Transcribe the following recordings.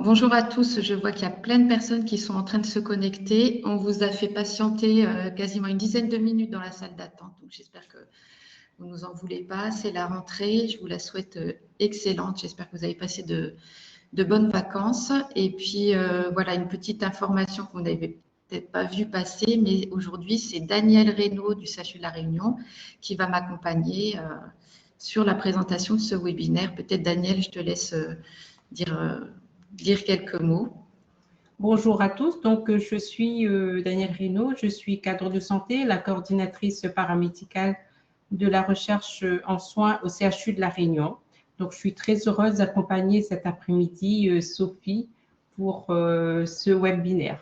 Bonjour à tous. Je vois qu'il y a plein de personnes qui sont en train de se connecter. On vous a fait patienter quasiment une dizaine de minutes dans la salle d'attente. Donc, j'espère que vous ne nous en voulez pas. C'est la rentrée. Je vous la souhaite excellente. J'espère que vous avez passé de bonnes vacances. Et puis, voilà, une petite information que vous n'avez peut-être pas vu passer, mais aujourd'hui, c'est Daniel Reynaud du CHU de La Réunion qui va m'accompagner sur la présentation de ce webinaire. Peut-être, Daniel, je te laisse dire quelques mots. Bonjour à tous, donc je suis Daniel Reynaud, je suis cadre de santé, la coordinatrice paramédicale de la recherche en soins au CHU de La Réunion. Donc je suis très heureuse d'accompagner cet après-midi Sophie pour ce webinaire.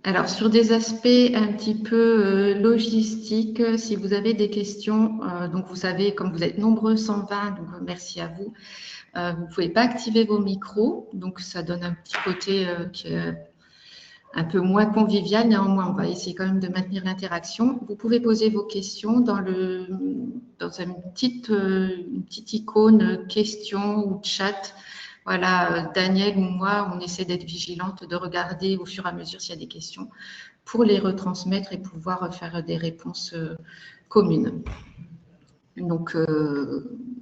Alors, sur des aspects un petit peu logistiques, si vous avez des questions, donc vous savez, comme vous êtes nombreux, 120, donc merci à vous. Vous ne pouvez pas activer vos micros, donc ça donne un petit côté qui est un peu moins convivial. Néanmoins, on va essayer quand même de maintenir l'interaction. Vous pouvez poser vos questions dans une petite icône question ou chat. Voilà, Daniel ou moi, on essaie d'être vigilante, de regarder au fur et à mesure s'il y a des questions pour les retransmettre et pouvoir faire des réponses communes. Donc,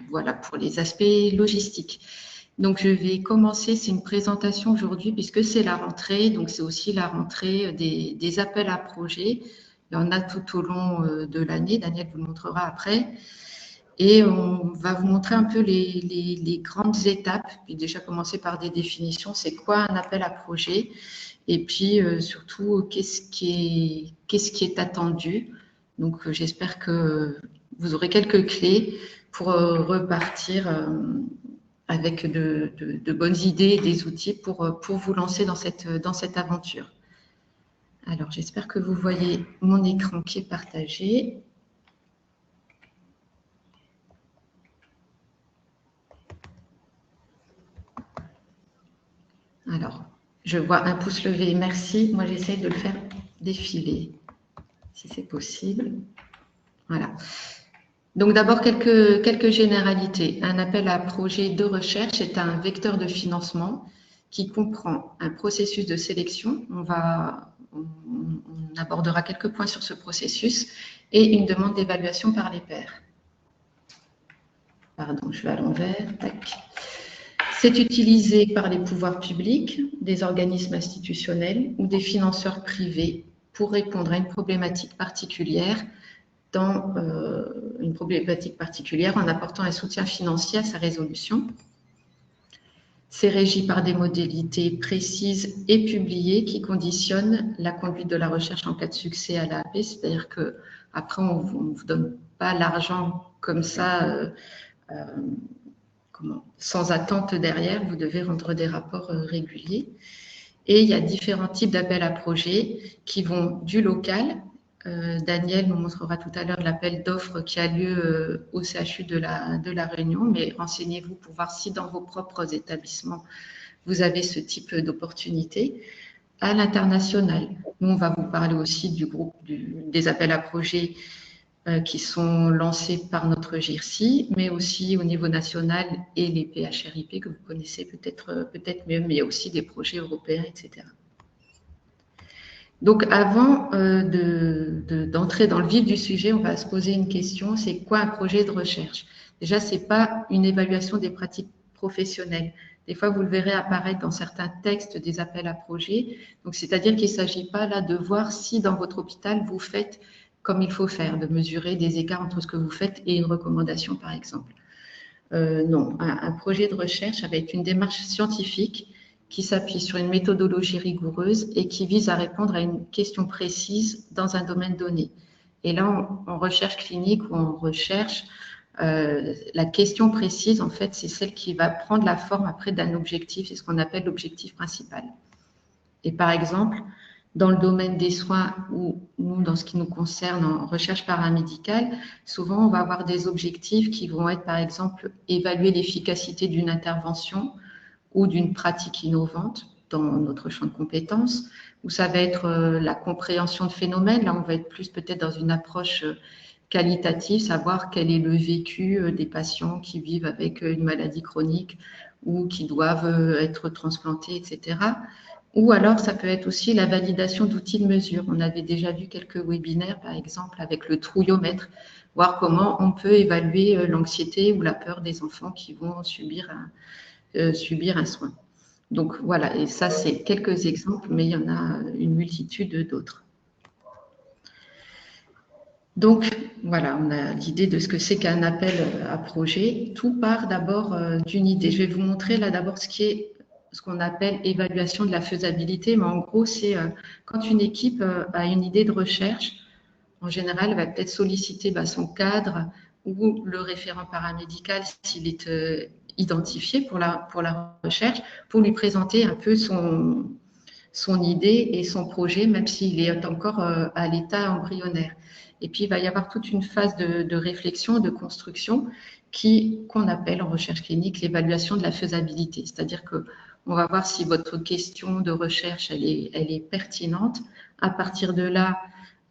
voilà pour les aspects logistiques. Donc, je vais commencer, c'est une présentation aujourd'hui puisque c'est la rentrée, donc c'est aussi la rentrée des appels à projets. Il y en a tout au long de l'année, Daniel vous le montrera après. Et on va vous montrer un peu les grandes étapes, puis déjà commencer par des définitions, c'est quoi un appel à projet, et puis surtout qu'est-ce qui est attendu. Donc j'espère que vous aurez quelques clés pour repartir avec de bonnes idées et des outils pour vous lancer dans cette aventure. Alors j'espère que vous voyez mon écran qui est partagé. Alors, je vois un pouce levé, merci. Moi, j'essaie de le faire défiler, si c'est possible. Voilà. Donc, d'abord, quelques généralités. Un appel à projet de recherche est un vecteur de financement qui comprend un processus de sélection. On abordera quelques points sur ce processus et une demande d'évaluation par les pairs. Pardon, je vais à l'envers. Tac. C'est utilisé par les pouvoirs publics, des organismes institutionnels ou des financeurs privés pour répondre à une problématique particulière en apportant un soutien financier à sa résolution. C'est régi par des modalités précises et publiées qui conditionnent la conduite de la recherche en cas de succès à l'AAP, c'est-à-dire qu'après, on ne vous donne pas l'argent comme ça, sans attente derrière, vous devez rendre des rapports réguliers. Et il y a différents types d'appels à projets qui vont du local. Daniel nous montrera tout à l'heure l'appel d'offres qui a lieu au CHU de la Réunion, mais renseignez-vous pour voir si dans vos propres établissements, vous avez ce type d'opportunité. À l'international, nous, on va vous parler aussi du groupe des appels à projets qui sont lancés par notre GIRSI, mais aussi au niveau national et les PHRIP que vous connaissez peut-être mieux, mais il y a aussi des projets européens, etc. Donc, avant d'entrer dans le vif du sujet, on va se poser une question, c'est quoi un projet de recherche? Déjà, ce n'est pas une évaluation des pratiques professionnelles. Des fois, vous le verrez apparaître dans certains textes des appels à projets. Donc, c'est-à-dire qu'il ne s'agit pas là de voir si dans votre hôpital, vous faites comme il faut faire, de mesurer des écarts entre ce que vous faites et une recommandation, par exemple. Non, un projet de recherche avec une démarche scientifique qui s'appuie sur une méthodologie rigoureuse et qui vise à répondre à une question précise dans un domaine donné. Et là, en recherche clinique ou en recherche, la question précise, en fait, c'est celle qui va prendre la forme après d'un objectif, c'est ce qu'on appelle l'objectif principal. Et par exemple, dans le domaine des soins ou nous, dans ce qui nous concerne en recherche paramédicale, souvent on va avoir des objectifs qui vont être, par exemple, évaluer l'efficacité d'une intervention ou d'une pratique innovante dans notre champ de compétences, ou ça va être la compréhension de phénomènes. Là, on va être plus peut-être dans une approche qualitatif, savoir quel est le vécu des patients qui vivent avec une maladie chronique ou qui doivent être transplantés, etc. Ou alors, ça peut être aussi la validation d'outils de mesure. On avait déjà vu quelques webinaires, par exemple, avec le trouillomètre, voir comment on peut évaluer l'anxiété ou la peur des enfants qui vont subir un soin. Donc voilà, et ça, c'est quelques exemples, mais il y en a une multitude d'autres. Donc voilà, on a l'idée de ce que c'est qu'un appel à projet. Tout part d'abord d'une idée. Je vais vous montrer là d'abord ce qu'on appelle évaluation de la faisabilité, mais en gros, c'est quand une équipe a une idée de recherche, en général, elle va peut-être solliciter son cadre ou le référent paramédical s'il est identifié pour la recherche, pour lui présenter un peu son idée et son projet, même s'il est encore à l'état embryonnaire. Et puis, il va y avoir toute une phase de réflexion, de construction, qu'on appelle en recherche clinique l'évaluation de la faisabilité. C'est-à-dire qu'on va voir si votre question de recherche, elle est pertinente. À partir de là,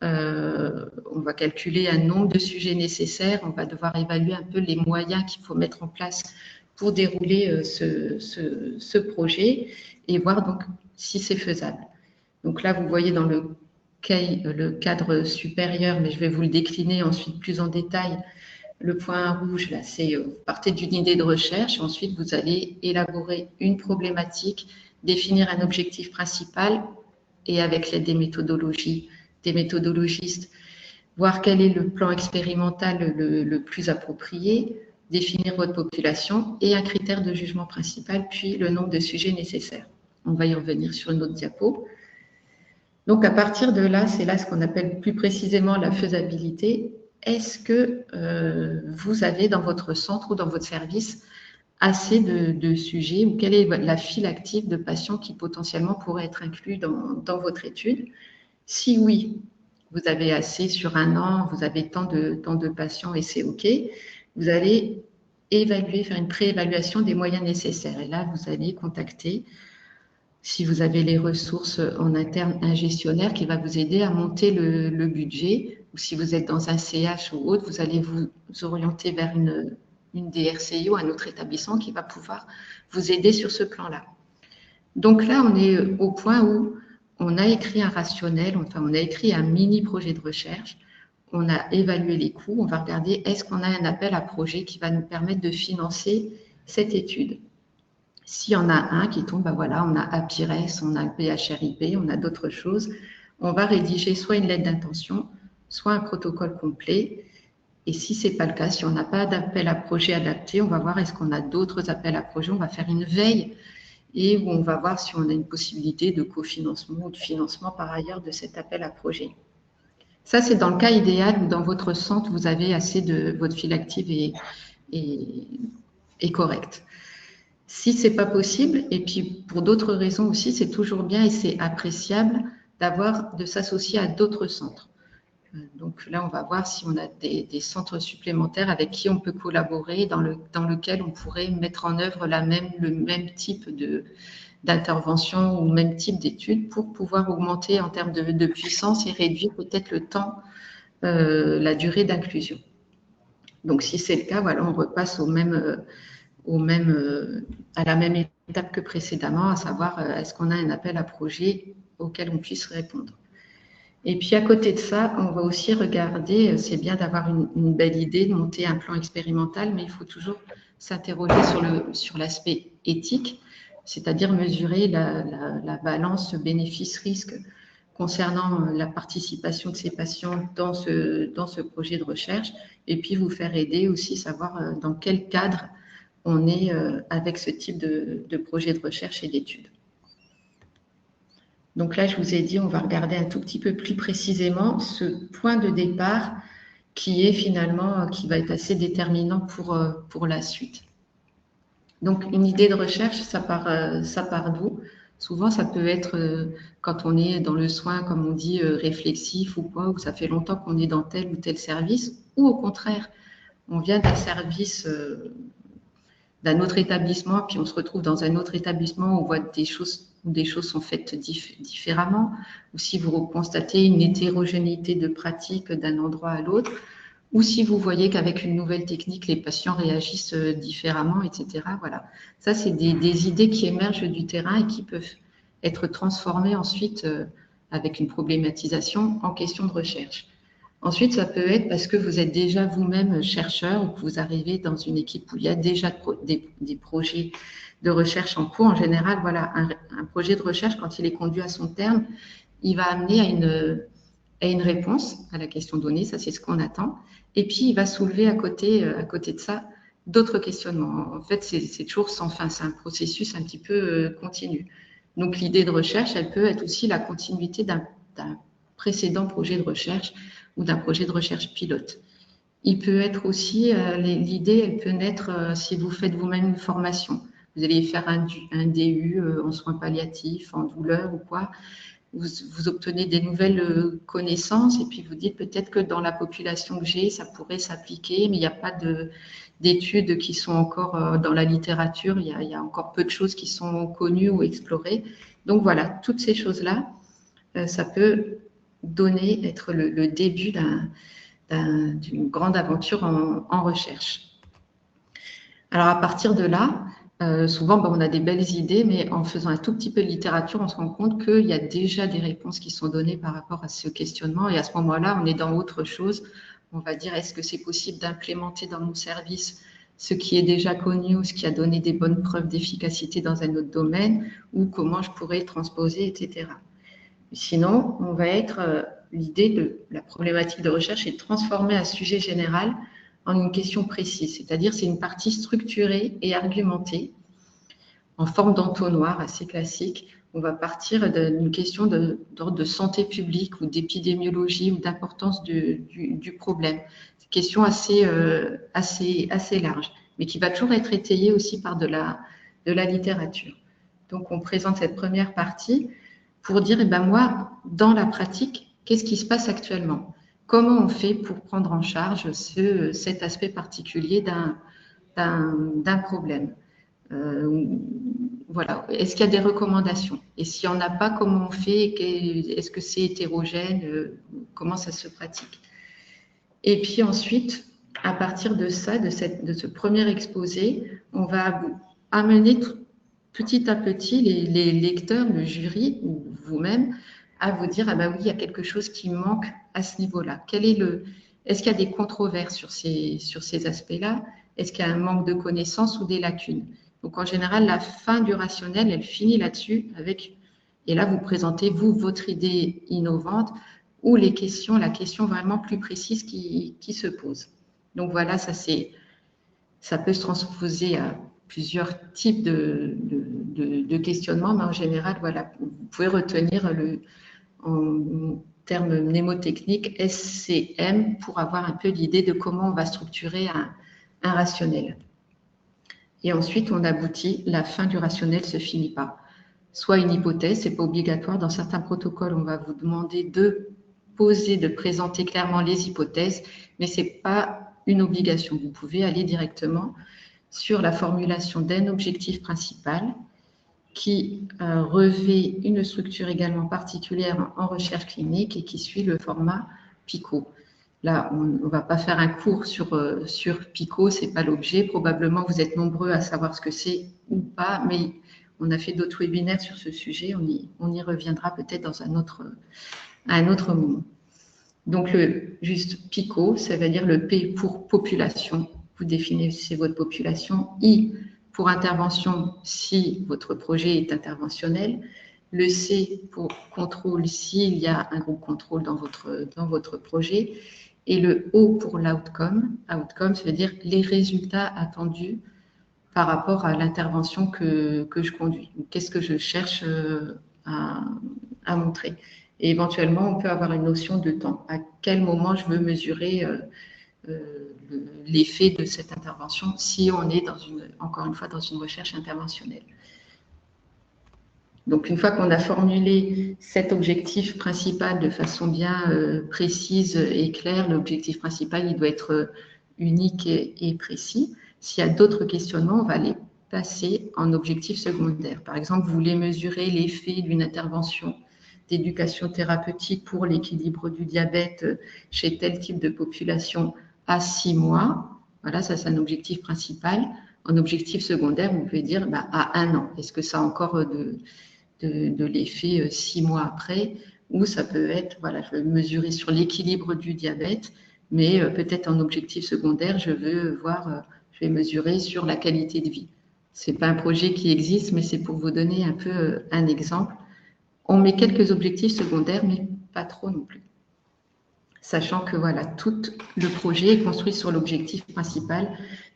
on va calculer un nombre de sujets nécessaires. On va devoir évaluer un peu les moyens qu'il faut mettre en place pour dérouler ce projet et voir donc si c'est faisable. Donc là, vous voyez dans le cadre supérieur, mais je vais vous le décliner ensuite plus en détail. Le point rouge, là, c'est vous partez d'une idée de recherche. Ensuite, vous allez élaborer une problématique, définir un objectif principal et avec l'aide des méthodologistes, voir quel est le plan expérimental le plus approprié, définir votre population et un critère de jugement principal, puis le nombre de sujets nécessaires. On va y revenir sur une autre diapo. Donc, à partir de là, c'est là ce qu'on appelle plus précisément la faisabilité. Est-ce que vous avez dans votre centre ou dans votre service assez de sujets ou quelle est la file active de patients qui potentiellement pourraient être inclus dans votre étude? Si oui, vous avez assez sur un an, vous avez tant de patients et c'est OK, vous allez évaluer, faire une préévaluation des moyens nécessaires. Et là, vous allez contacter, si vous avez les ressources en interne, un gestionnaire qui va vous aider à monter le budget. Ou si vous êtes dans un CH ou autre, vous allez vous orienter vers une DRCI ou un autre établissement qui va pouvoir vous aider sur ce plan-là. Donc là, on est au point où on a écrit un rationnel, enfin on a écrit un mini projet de recherche, on a évalué les coûts, on va regarder est-ce qu'on a un appel à projet qui va nous permettre de financer cette étude. S'il y en a un qui tombe, voilà, on a APIRES, on a le PHRIP, on a d'autres choses, on va rédiger soit une lettre d'intention, soit un protocole complet. Et si ce n'est pas le cas, si on n'a pas d'appel à projet adapté, on va voir est-ce qu'on a d'autres appels à projet, on va faire une veille et où on va voir si on a une possibilité de cofinancement ou de financement par ailleurs de cet appel à projet. Ça, c'est dans le cas idéal où dans votre centre, vous avez assez de votre file active est correcte. Si ce n'est pas possible, et puis pour d'autres raisons aussi, c'est toujours bien et c'est appréciable de s'associer à d'autres centres. Donc là, on va voir si on a des centres supplémentaires avec qui on peut collaborer, dans lequel on pourrait mettre en œuvre le même type d'intervention ou même type d'études pour pouvoir augmenter en termes de puissance et réduire peut-être le temps, la durée d'inclusion. Donc si c'est le cas, voilà, on repasse à la même étape que précédemment, à savoir est-ce qu'on a un appel à projet auquel on puisse répondre. Et puis à côté de ça, on va aussi regarder, c'est bien d'avoir une belle idée, de monter un plan expérimental, mais il faut toujours s'interroger sur l'aspect éthique, c'est-à-dire mesurer la balance bénéfice-risque concernant la participation de ces patients dans ce projet de recherche, et puis vous faire aider aussi, savoir dans quel cadre on est avec ce type de projet de recherche et d'études. Donc là, je vous ai dit, on va regarder un tout petit peu plus précisément ce point de départ qui va être assez déterminant pour la suite. Donc, une idée de recherche, ça part d'où? Souvent, ça peut être quand on est dans le soin, comme on dit, réflexif ou quoi, ou ça fait longtemps qu'on est dans tel ou tel service, ou au contraire, on vient d'un service d'un autre établissement, puis on se retrouve dans un autre établissement où on voit des choses sont faites différemment, ou si vous constatez une hétérogénéité de pratique d'un endroit à l'autre, ou si vous voyez qu'avec une nouvelle technique, les patients réagissent différemment, etc. Voilà. Ça, c'est des idées qui émergent du terrain et qui peuvent être transformées ensuite avec une problématisation en question de recherche. Ensuite, ça peut être parce que vous êtes déjà vous-même chercheur ou que vous arrivez dans une équipe où il y a déjà des projets de recherche en cours. En général, voilà, un projet de recherche, quand il est conduit à son terme, il va amener à une réponse à la question donnée, ça c'est ce qu'on attend. Et puis, il va soulever à côté de ça d'autres questionnements. En fait, c'est toujours sans fin, c'est un processus un petit peu continu. Donc, l'idée de recherche, elle peut être aussi la continuité d'un précédent projet de recherche ou d'un projet de recherche pilote. Il peut être aussi, l'idée, elle peut naître si vous faites vous-même une formation. Vous allez faire un DU en soins palliatifs, en douleur ou quoi. Vous obtenez des nouvelles connaissances et puis vous dites peut-être que dans la population que j'ai, ça pourrait s'appliquer, mais il n'y a pas d'études qui sont encore dans la littérature, il y a encore peu de choses qui sont connues ou explorées. Donc voilà, toutes ces choses-là, ça peut être le début d'une grande aventure en recherche. Alors à partir de là, souvent on a des belles idées, mais en faisant un tout petit peu de littérature, on se rend compte qu'il y a déjà des réponses qui sont données par rapport à ce questionnement, et à ce moment-là, on est dans autre chose. On va dire, est-ce que c'est possible d'implémenter dans mon service ce qui est déjà connu ou ce qui a donné des bonnes preuves d'efficacité dans un autre domaine, ou comment je pourrais transposer, etc. Sinon, on va être l'idée de la problématique de recherche est de transformer un sujet général en une question précise, c'est-à-dire c'est une partie structurée et argumentée en forme d'entonnoir assez classique. On va partir d'une question d'ordre de santé publique ou d'épidémiologie ou d'importance du problème. C'est une question assez large, mais qui va toujours être étayée aussi par de la littérature. Donc, on présente cette première partie pour dire, eh ben moi, dans la pratique, qu'est-ce qui se passe actuellement? Comment on fait pour prendre en charge cet aspect particulier d'un problème? Voilà. Est-ce qu'il y a des recommandations? Et s'il n'y en a pas, comment on fait? Est-ce que c'est hétérogène? Comment ça se pratique? Et puis ensuite, à partir de ça, de ce premier exposé, on va amener petit à petit les lecteurs, le jury ou vous-même à vous dire, ah ben oui, il y a quelque chose qui manque à ce niveau-là. Est-ce qu'il y a des controverses sur ces aspects-là? Est-ce qu'il y a un manque de connaissances ou des lacunes? Donc en général, la fin du rationnel, elle finit là-dessus et là vous présentez votre idée innovante ou la question vraiment plus précise qui se pose. Donc voilà, ça peut se transposer à plusieurs types de questionnements, mais en général, voilà, vous pouvez retenir en termes mnémotechniques SCM pour avoir un peu l'idée de comment on va structurer un rationnel. Et ensuite, on aboutit, la fin du rationnel se finit pas. Soit une hypothèse, c'est pas obligatoire. Dans certains protocoles, on va vous demander de présenter clairement les hypothèses, mais c'est pas une obligation. Vous pouvez aller directement sur la formulation d'un objectif principal qui revêt une structure également particulière en recherche clinique et qui suit le format PICO. Là, on ne va pas faire un cours sur PICO, ce n'est pas l'objet. Probablement, vous êtes nombreux à savoir ce que c'est ou pas, mais on a fait d'autres webinaires sur ce sujet. On y reviendra peut-être dans à un autre moment. Donc, juste PICO, ça veut dire le P pour population. Vous définissez votre population. I pour intervention, si votre projet est interventionnel. Le C pour contrôle, s'il y a un groupe contrôle dans votre projet. Et le O pour l'outcome. Outcome, ça veut dire les résultats attendus par rapport à l'intervention que je conduis. Qu'est-ce que je cherche à montrer? Et éventuellement, on peut avoir une notion de temps. À quel moment je veux mesurer l'effet de cette intervention si on est encore une fois dans une recherche interventionnelle. Donc, une fois qu'on a formulé cet objectif principal de façon bien précise et claire, l'objectif principal, il doit être unique et précis. S'il y a d'autres questionnements, on va les passer en objectif secondaire. Par exemple, vous voulez mesurer l'effet d'une intervention d'éducation thérapeutique pour l'équilibre du diabète chez tel type de population à 6 mois. Voilà, ça c'est un objectif principal. En objectif secondaire, vous pouvez dire à 1 an. Est-ce que ça a encore de l'effet 6 mois après? Ou ça peut être, voilà, je veux mesurer sur l'équilibre du diabète, mais peut-être en objectif secondaire, je vais mesurer sur la qualité de vie. Ce n'est pas un projet qui existe, mais c'est pour vous donner un peu un exemple. On met quelques objectifs secondaires, mais pas trop non plus. Sachant que voilà, tout le projet est construit sur l'objectif principal.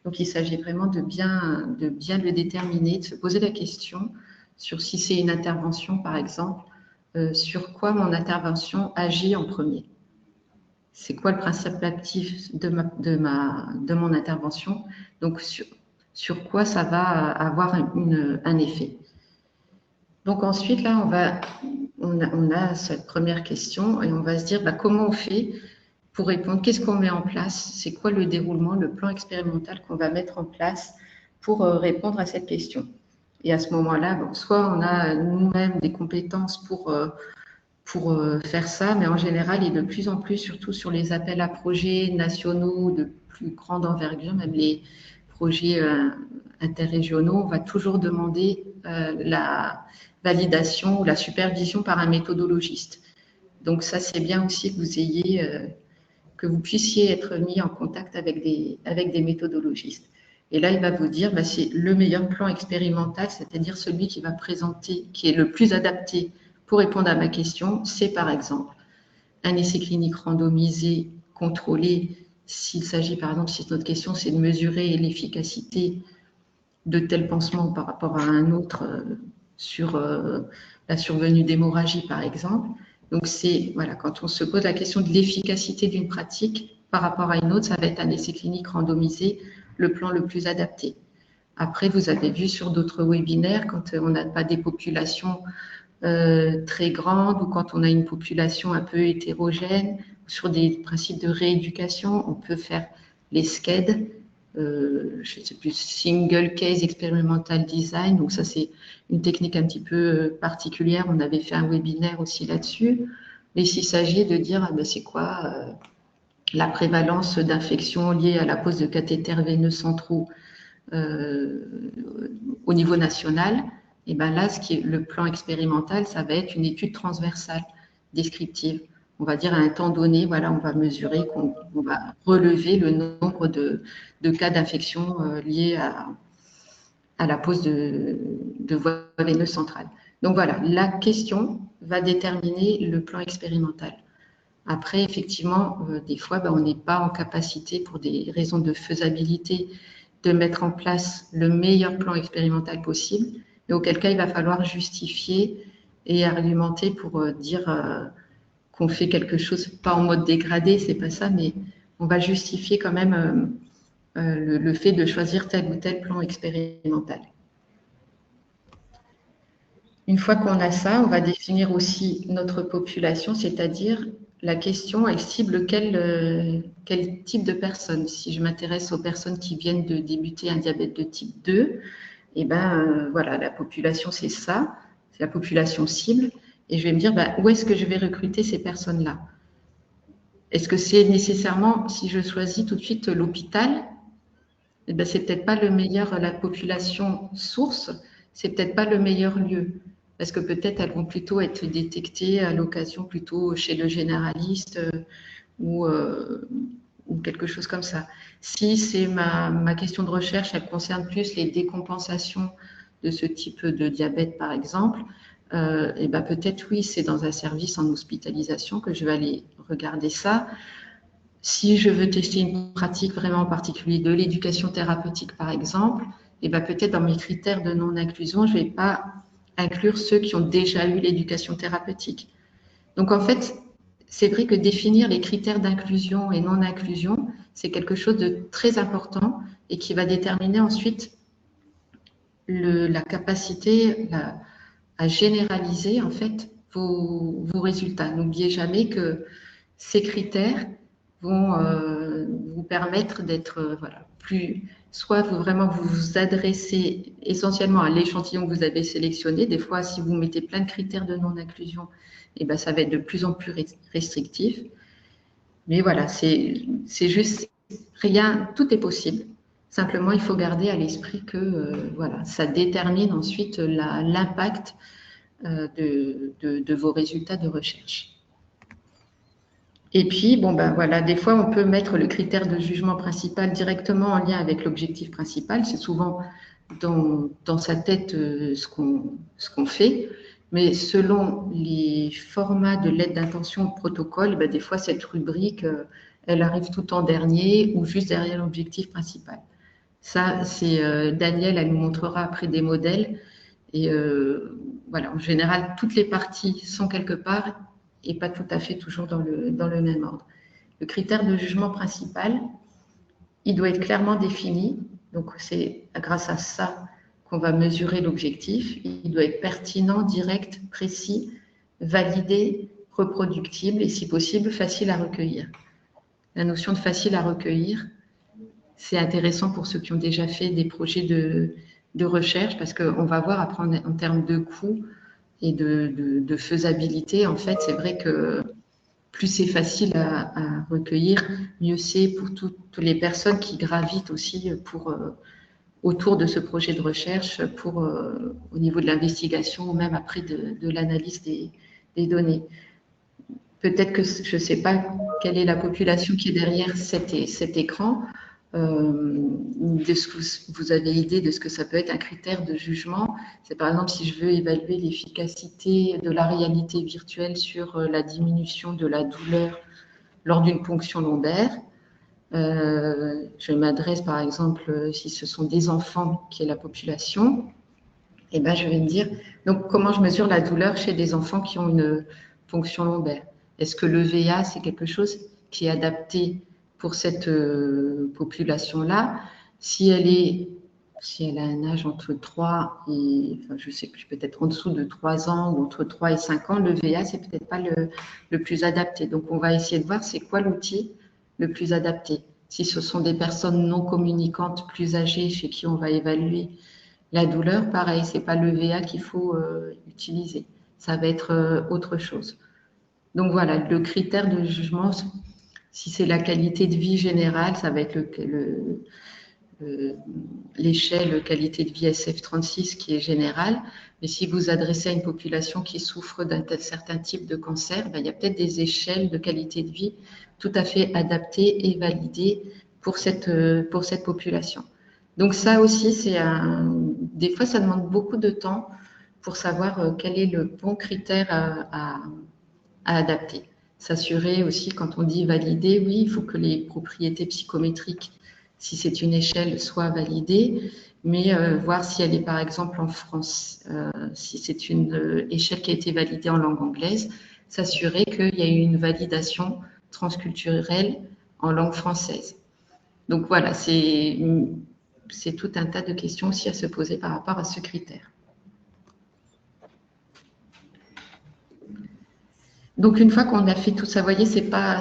Donc, il s'agit vraiment de bien le déterminer, de se poser la question sur si c'est une intervention, par exemple, sur quoi mon intervention agit en premier. C'est quoi le principe actif de mon intervention? Donc, sur quoi ça va avoir un effet. Donc ensuite, là, on a cette première question et on va se dire comment on fait pour répondre, qu'est-ce qu'on met en place, c'est quoi le déroulement, le plan expérimental qu'on va mettre en place pour répondre à cette question. Et à ce moment-là, soit on a nous-mêmes des compétences pour faire ça, mais en général, et de plus en plus, surtout sur les appels à projets nationaux de plus grande envergure, même les projets interrégionaux, on va toujours demander la validation ou la supervision par un méthodologiste. Donc ça, c'est bien aussi que vous puissiez être mis en contact avec des méthodologistes. Et là, il va vous dire, c'est le meilleur plan expérimental, c'est-à-dire celui qui va présenter, qui est le plus adapté pour répondre à ma question, c'est par exemple un essai clinique randomisé, contrôlé, s'il s'agit par exemple, si notre question c'est de mesurer l'efficacité de tel pansement par rapport à un autre sur la survenue d'hémorragie par exemple. Donc c'est, voilà, quand on se pose la question de l'efficacité d'une pratique par rapport à une autre, ça va être un essai clinique randomisé, le plan le plus adapté. Après, vous avez vu sur d'autres webinaires, quand on n'a pas des populations très grandes ou quand on a une population un peu hétérogène, sur des principes de rééducation, on peut faire les SCED, je ne sais plus, Single Case Experimental Design, donc ça c'est une technique un petit peu particulière, on avait fait un webinaire aussi là-dessus, mais s'il s'agit de dire c'est quoi la prévalence d'infections liées à la pose de cathéters veineux centraux au niveau national, et là, ce qui est le plan expérimental, ça va être une étude transversale, descriptive. On va dire à un temps donné, voilà, on va mesurer, on va relever le nombre de cas d'infection liés à la pose de voie veineuse centrale. Donc voilà, la question va déterminer le plan expérimental. Après, effectivement, des fois, on n'est pas en capacité, pour des raisons de faisabilité, de mettre en place le meilleur plan expérimental possible, mais auquel cas il va falloir justifier et argumenter pour dire qu'on fait quelque chose, pas en mode dégradé, c'est pas ça, mais on va justifier quand même le fait de choisir tel ou tel plan expérimental. Une fois qu'on a ça, on va définir aussi notre population, c'est-à-dire la question, elle cible quel type de personnes. Si je m'intéresse aux personnes qui viennent de débuter un diabète de type 2, voilà, la population, c'est ça, c'est la population cible. Et je vais me dire, où est-ce que je vais recruter ces personnes-là? Est-ce que c'est nécessairement, si je choisis tout de suite l'hôpital, c'est peut-être pas le meilleur, la population source, c'est peut-être pas le meilleur lieu. Parce que peut-être elles vont plutôt être détectées à l'occasion plutôt chez le généraliste ou quelque chose comme ça. Si c'est ma question de recherche, elle concerne plus les décompensations de ce type de diabète, par exemple, peut-être oui, c'est dans un service en hospitalisation que je vais aller regarder ça. Si je veux tester une pratique vraiment particulière de l'éducation thérapeutique, par exemple, peut-être dans mes critères de non-inclusion, je ne vais pas inclure ceux qui ont déjà eu l'éducation thérapeutique. Donc, en fait, c'est vrai que définir les critères d'inclusion et non-inclusion, c'est quelque chose de très important et qui va déterminer ensuite la capacité à généraliser, en fait, vos résultats. N'oubliez jamais que ces critères vont vous permettre d'être plus, soit vraiment vous adressez essentiellement à l'échantillon que vous avez sélectionné. Des fois, si vous mettez plein de critères de non-inclusion, ça va être de plus en plus restrictif. Mais voilà, c'est juste rien, tout est possible. Simplement, il faut garder à l'esprit que voilà, ça détermine ensuite l'impact de vos résultats de recherche. Et puis, bon, ben voilà, des fois, on peut mettre le critère de jugement principal directement en lien avec l'objectif principal. C'est souvent dans sa tête ce qu'on fait. Mais selon les formats de lettre d'intention ou de protocole, ben, des fois, cette rubrique, elle arrive tout en dernier ou juste derrière l'objectif principal. Ça, c'est Daniel, elle nous montrera après des modèles. Et voilà, en général, toutes les parties sont quelque part et pas tout à fait toujours dans le même ordre. Le critère de jugement principal, il doit être clairement défini. Donc, c'est grâce à ça qu'on va mesurer l'objectif. Il doit être pertinent, direct, précis, validé, reproductible et, si possible, facile à recueillir. La notion de facile à recueillir, c'est intéressant pour ceux qui ont déjà fait des projets de recherche parce qu'on va voir après en termes de coûts et de faisabilité. En fait, c'est vrai que plus c'est facile à recueillir, mieux c'est pour toutes les personnes qui gravitent aussi autour de ce projet de recherche au niveau de l'investigation ou même après de l'analyse des données. Peut-être que je ne sais pas quelle est la population qui est derrière cet écran. De ce que vous avez idée de ce que ça peut être un critère de jugement. C'est par exemple si je veux évaluer l'efficacité de la réalité virtuelle sur la diminution de la douleur lors d'une ponction lombaire. Je m'adresse par exemple, si ce sont des enfants qui est la population, et ben je vais me dire, donc comment je mesure la douleur chez des enfants qui ont une ponction lombaire? Est-ce que le VA, c'est quelque chose qui est adapté pour cette population-là? Si elle a un âge entre 3 et, enfin, je sais plus, peut-être en dessous de 3 ans ou entre 3 et 5 ans, le VA, c'est peut-être pas le plus adapté. Donc, on va essayer de voir c'est quoi l'outil le plus adapté. Si ce sont des personnes non communicantes plus âgées chez qui on va évaluer la douleur, pareil, c'est pas le VA qu'il faut utiliser. Ça va être autre chose. Donc voilà, le critère de jugement, si c'est la qualité de vie générale, ça va être l'échelle qualité de vie SF36 qui est générale. Mais si vous adressez à une population qui souffre d'un certain type de cancer, ben, il y a peut-être des échelles de qualité de vie tout à fait adaptées et validées pour cette population. Donc ça aussi, des fois, ça demande beaucoup de temps pour savoir quel est le bon critère à adapter. S'assurer aussi, quand on dit valider, oui, il faut que les propriétés psychométriques, si c'est une échelle, soient validées, mais voir si elle est par exemple en France, si c'est une échelle qui a été validée en langue anglaise, s'assurer qu'il y a eu une validation transculturelle en langue française. Donc voilà, c'est tout un tas de questions aussi à se poser par rapport à ce critère. Donc, une fois qu'on a fait tout ça, vous voyez, c'est pas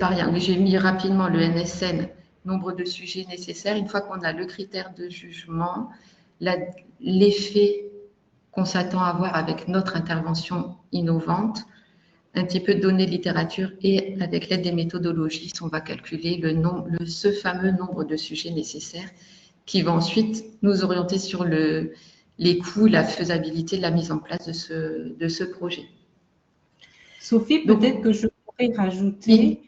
rien. J'ai mis rapidement le NSN, nombre de sujets nécessaires. Une fois qu'on a le critère de jugement, l'effet qu'on s'attend à avoir avec notre intervention innovante, un petit peu de données de littérature et avec l'aide des méthodologies, on va calculer ce fameux nombre de sujets nécessaires qui va ensuite nous orienter sur les coûts, la faisabilité de la mise en place de ce projet. Sophie, peut-être que je pourrais rajouter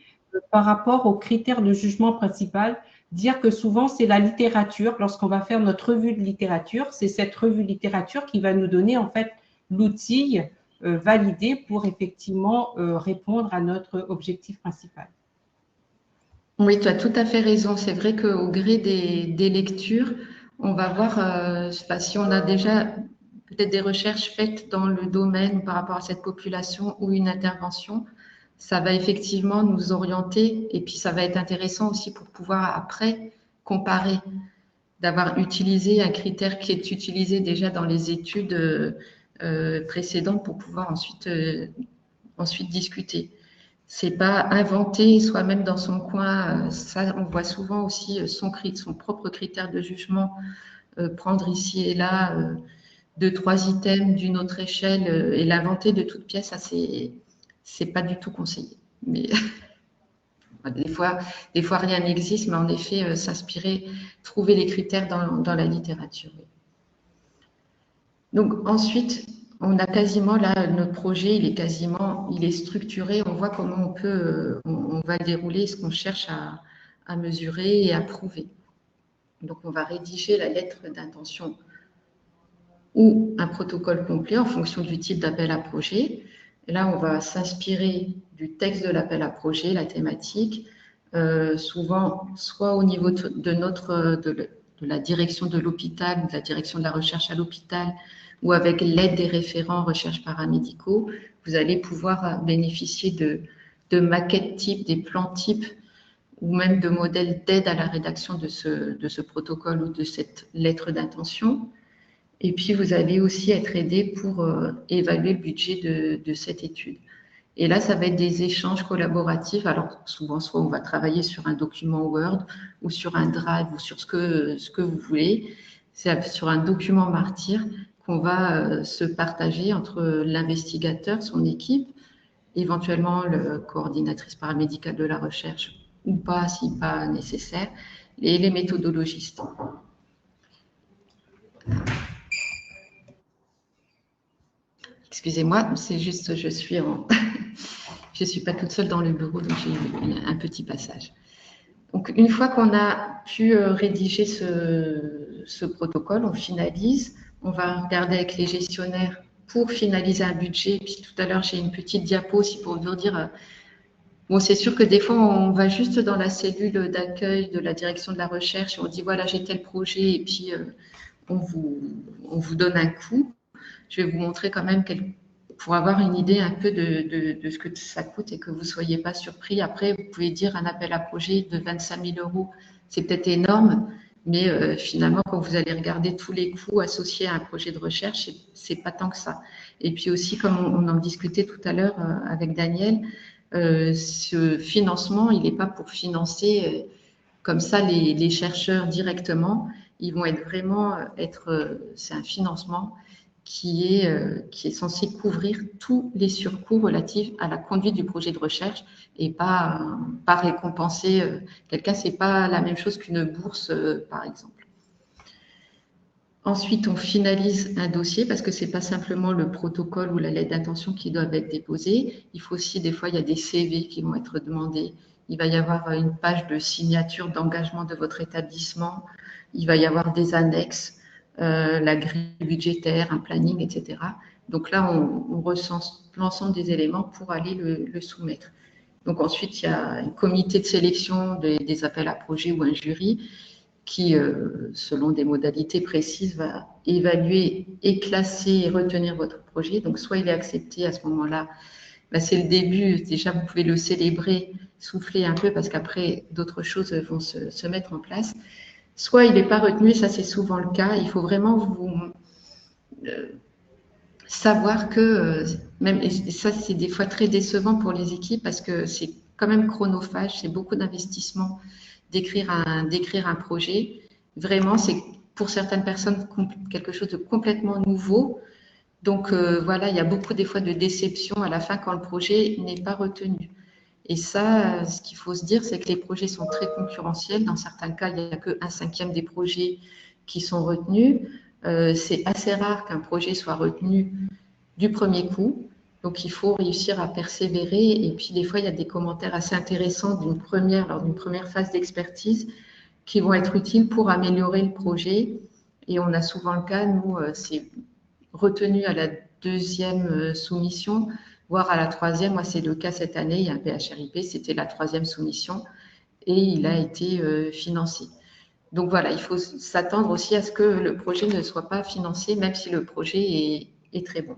par rapport aux critères de jugement principal, dire que souvent c'est la littérature. Lorsqu'on va faire notre revue de littérature, c'est cette revue de littérature qui va nous donner en fait l'outil validé pour effectivement répondre à notre objectif principal. Oui, tu as tout à fait raison. C'est vrai qu'au gré des lectures, on va voir si on a déjà peut-être des recherches faites dans le domaine par rapport à cette population ou une intervention, ça va effectivement nous orienter et puis ça va être intéressant aussi pour pouvoir après comparer, d'avoir utilisé un critère qui est utilisé déjà dans les études précédentes pour pouvoir ensuite discuter. C'est pas inventer soi-même dans son coin. Ça, on voit souvent aussi son propre critère de jugement, prendre ici et là 2-3 items d'une autre échelle et l'inventer de toute pièce. Ça, c'est pas du tout conseillé. Mais Des fois rien n'existe, mais en effet, s'inspirer, trouver les critères dans la littérature. Oui. Donc ensuite, on a quasiment là, notre projet, il est structuré, on voit comment on va le dérouler, ce qu'on cherche à mesurer et à prouver. Donc on va rédiger la lettre d'intention ou un protocole complet en fonction du type d'appel à projet. Et là, on va s'inspirer du texte de l'appel à projet, la thématique, souvent soit au niveau de la direction de l'hôpital, de la direction de la recherche à l'hôpital, ou avec l'aide des référents recherche paramédicaux, vous allez pouvoir bénéficier de maquettes types, des plans types, ou même de modèles d'aide à la rédaction de ce protocole ou de cette lettre d'intention. Et puis, vous allez aussi être aidé pour évaluer le budget de cette étude. Et là, ça va être des échanges collaboratifs. Alors, souvent, soit on va travailler sur un document Word ou sur un Drive ou sur ce que vous voulez. C'est sur un document Martyr qu'on va se partager entre l'investigateur, son équipe, éventuellement le coordinatrice paramédicale de la recherche ou pas, si pas nécessaire, et les méthodologistes. Excusez-moi, c'est juste, je suis pas toute seule dans le bureau, donc j'ai eu un petit passage. Donc, une fois qu'on a pu rédiger ce protocole, on finalise. On va regarder avec les gestionnaires pour finaliser un budget. Puis tout à l'heure, j'ai une petite diapo aussi pour vous dire. Bon, c'est sûr que des fois, on va juste dans la cellule d'accueil de la direction de la recherche et on dit voilà, j'ai tel projet et puis on vous donne un coût. Je vais vous montrer quand même pour avoir une idée un peu de ce que ça coûte et que vous ne soyez pas surpris. Après, vous pouvez dire un appel à projet de 25 000 €. C'est peut-être énorme, mais finalement, quand vous allez regarder tous les coûts associés à un projet de recherche, c'est pas tant que ça. Et puis aussi, comme on en discutait tout à l'heure avec Daniel, ce financement, il n'est pas pour financer comme ça les chercheurs directement. Ils vont c'est un financement qui est censé couvrir tous les surcoûts relatifs à la conduite du projet de recherche et pas récompenser quelqu'un. C'est pas la même chose qu'une bourse, par exemple. Ensuite, on finalise un dossier parce que c'est pas simplement le protocole ou la lettre d'intention qui doivent être déposés. Il faut aussi, des fois, il y a des CV qui vont être demandés. Il va y avoir une page de signature d'engagement de votre établissement. Il va y avoir des annexes, la grille budgétaire, un planning, etc. Donc là, on recense l'ensemble des éléments pour aller le soumettre. Donc ensuite, il y a un comité de sélection des appels à projets ou un jury qui, selon des modalités précises, va évaluer et classer et retenir votre projet. Donc, soit il est accepté à ce moment-là, c'est le début, déjà vous pouvez le célébrer, souffler un peu parce qu'après, d'autres choses vont se mettre en place. Soit il n'est pas retenu, ça c'est souvent le cas, il faut vraiment savoir que, même, et ça c'est des fois très décevant pour les équipes parce que c'est quand même chronophage, c'est beaucoup d'investissement d'écrire un projet. Vraiment, c'est pour certaines personnes quelque chose de complètement nouveau. Donc voilà, il y a beaucoup des fois de déception à la fin quand le projet n'est pas retenu. Et ça, ce qu'il faut se dire, c'est que les projets sont très concurrentiels. Dans certains cas, il n'y a que 1/5 des projets qui sont retenus. C'est assez rare qu'un projet soit retenu du premier coup. Donc, il faut réussir à persévérer. Et puis, des fois, il y a des commentaires assez intéressants lors d'une première phase d'expertise qui vont être utiles pour améliorer le projet. Et on a souvent le cas, nous, c'est retenu à la deuxième soumission, voire à la troisième. Moi, c'est le cas cette année. Il y a un PHRIP, c'était la troisième soumission et il a été financé. Donc voilà, il faut s'attendre aussi à ce que le projet ne soit pas financé, même si le projet est très bon.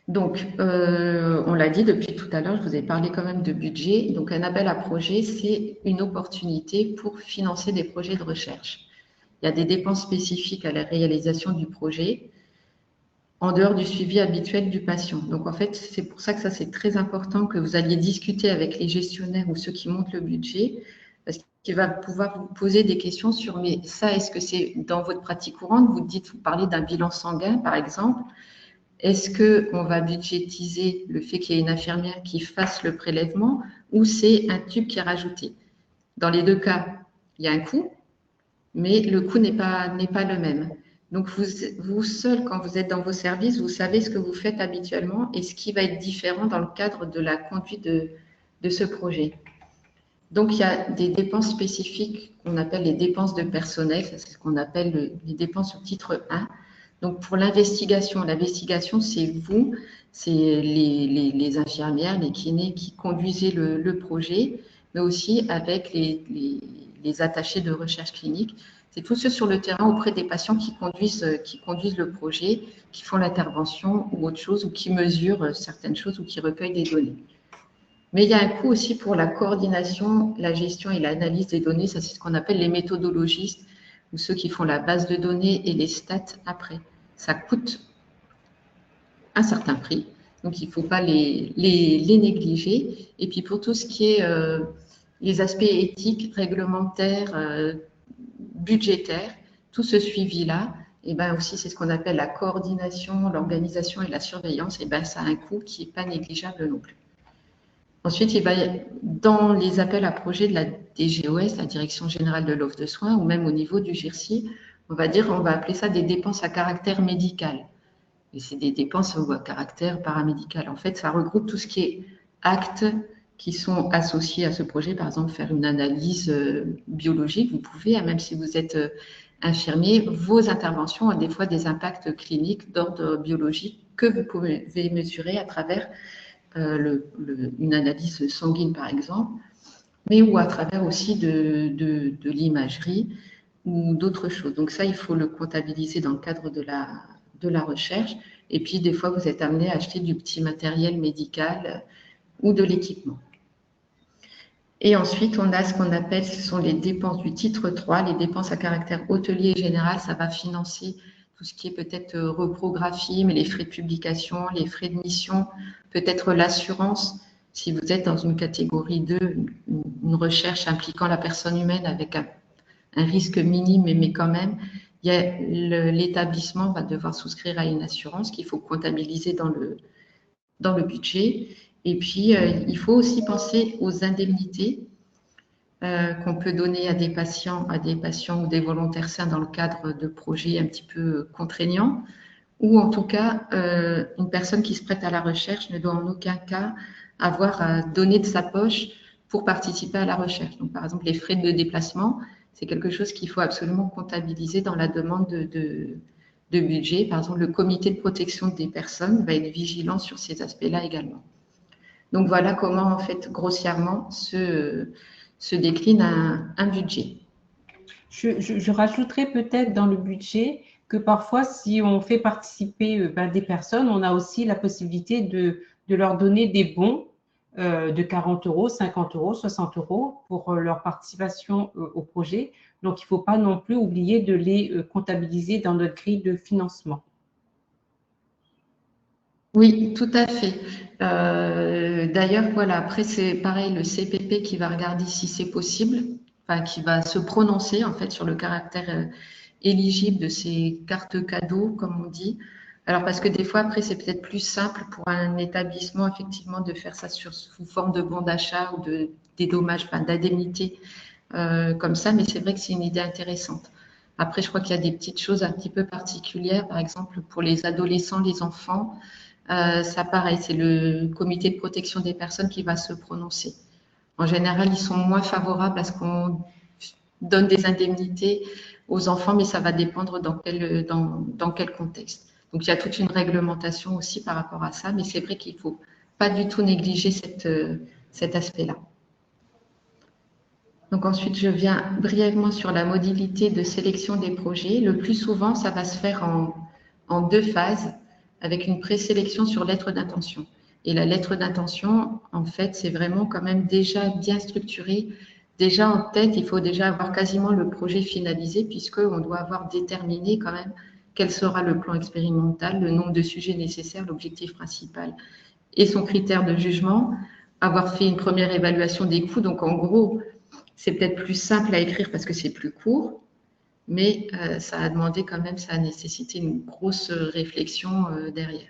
Donc, on l'a dit depuis tout à l'heure, je vous ai parlé quand même de budget. Donc, un appel à projet, c'est une opportunité pour financer des projets de recherche. Il y a des dépenses spécifiques à la réalisation du projet en dehors du suivi habituel du patient. Donc, en fait, c'est pour ça que ça, c'est très important que vous alliez discuter avec les gestionnaires ou ceux qui montent le budget, parce qu'il va pouvoir vous poser des questions sur, mais ça, est-ce que c'est dans votre pratique courante? Vous parlez d'un bilan sanguin, par exemple. Est-ce qu'on va budgétiser le fait qu'il y ait une infirmière qui fasse le prélèvement ou c'est un tube qui est rajouté? Dans les deux cas, il y a un coût, mais le coût n'est pas le même. Donc, vous seul, quand vous êtes dans vos services, vous savez ce que vous faites habituellement et ce qui va être différent dans le cadre de la conduite de ce projet. Donc, il y a des dépenses spécifiques qu'on appelle les dépenses de personnel, c'est ce qu'on appelle les dépenses au titre 1. Donc, pour l'investigation, c'est vous, c'est les infirmières, les kinés qui conduisent le projet, mais aussi avec les attachés de recherche clinique. C'est tous ceux sur le terrain auprès des patients qui conduisent le projet, qui font l'intervention ou autre chose, ou qui mesurent certaines choses ou qui recueillent des données. Mais il y a un coût aussi pour la coordination, la gestion et l'analyse des données. Ça, c'est ce qu'on appelle les méthodologistes ou ceux qui font la base de données et les stats après. Ça coûte un certain prix, donc il ne faut pas les négliger. Et puis pour tout ce qui est les aspects éthiques, réglementaires, budgétaires, tout ce suivi-là, et ben aussi c'est ce qu'on appelle la coordination, l'organisation et la surveillance, et ben ça a un coût qui n'est pas négligeable non plus. Ensuite, il va dans les appels à projets de la DGOS, la Direction générale de l'offre de soins, ou même au niveau du GIRSI, on va appeler ça des dépenses à caractère médical. Et c'est des dépenses à caractère paramédical. En fait, ça regroupe tout ce qui est actes qui sont associés à ce projet. Par exemple, faire une analyse biologique, vous pouvez, même si vous êtes infirmier, vos interventions ont des fois des impacts cliniques d'ordre biologique que vous pouvez mesurer à travers une analyse sanguine, par exemple, mais ou à travers aussi de l'imagerie ou d'autres choses. Donc ça, il faut le comptabiliser dans le cadre de la recherche. Et puis, des fois, vous êtes amené à acheter du petit matériel médical ou de l'équipement. Et ensuite, on a ce qu'on appelle, ce sont les dépenses du titre 3, les dépenses à caractère hôtelier et général. Ça va financer tout ce qui est peut-être reprographie, mais les frais de publication, les frais de mission, peut-être l'assurance. Si vous êtes dans une catégorie 2, une recherche impliquant la personne humaine avec un risque minime, mais quand même, l'établissement va devoir souscrire à une assurance qu'il faut comptabiliser dans le budget. Et puis, il faut aussi penser aux indemnités qu'on peut donner à des patients ou des volontaires sains dans le cadre de projets un petit peu contraignants, ou en tout cas, une personne qui se prête à la recherche ne doit en aucun cas avoir à donner de sa poche pour participer à la recherche. Donc, par exemple, les frais de déplacement, c'est quelque chose qu'il faut absolument comptabiliser dans la demande de budget. Par exemple, le comité de protection des personnes va être vigilant sur ces aspects-là également. Donc, voilà comment, en fait, grossièrement, se décline un budget. Je rajouterais peut-être dans le budget que parfois, si on fait participer des personnes, on a aussi la possibilité de leur donner des bons de 40 euros, 50 euros, 60 euros pour leur participation au projet. Donc, il ne faut pas non plus oublier de les comptabiliser dans notre grille de financement. Oui, tout à fait. D'ailleurs, voilà, après, c'est pareil, le CPP qui va regarder si c'est possible, enfin, qui va se prononcer, en fait, sur le caractère éligible de ces cartes cadeaux, comme on dit. Alors, parce que des fois, après, c'est peut-être plus simple pour un établissement, effectivement, de faire ça sous forme de bon d'achat ou des dommages, enfin, d'indemnité comme ça, mais c'est vrai que c'est une idée intéressante. Après, je crois qu'il y a des petites choses un petit peu particulières, par exemple, pour les adolescents, les enfants. Ça, pareil, c'est le comité de protection des personnes qui va se prononcer. En général, ils sont moins favorables à ce qu'on donne des indemnités aux enfants, mais ça va dépendre dans quel contexte. Donc, il y a toute une réglementation aussi par rapport à ça, mais c'est vrai qu'il ne faut pas du tout négliger cet aspect-là. Donc ensuite, je viens brièvement sur la modalité de sélection des projets. Le plus souvent, ça va se faire en deux phases, avec une présélection sur lettre d'intention. Et la lettre d'intention, en fait, c'est vraiment quand même déjà bien structuré. Déjà en tête, il faut déjà avoir quasiment le projet finalisé, puisqu'on doit avoir déterminé quand même quel sera le plan expérimental, le nombre de sujets nécessaires, l'objectif principal et son critère de jugement, avoir fait une première évaluation des coûts. Donc en gros, c'est peut-être plus simple à écrire parce que c'est plus court, mais ça a demandé quand même, ça a nécessité une grosse réflexion derrière.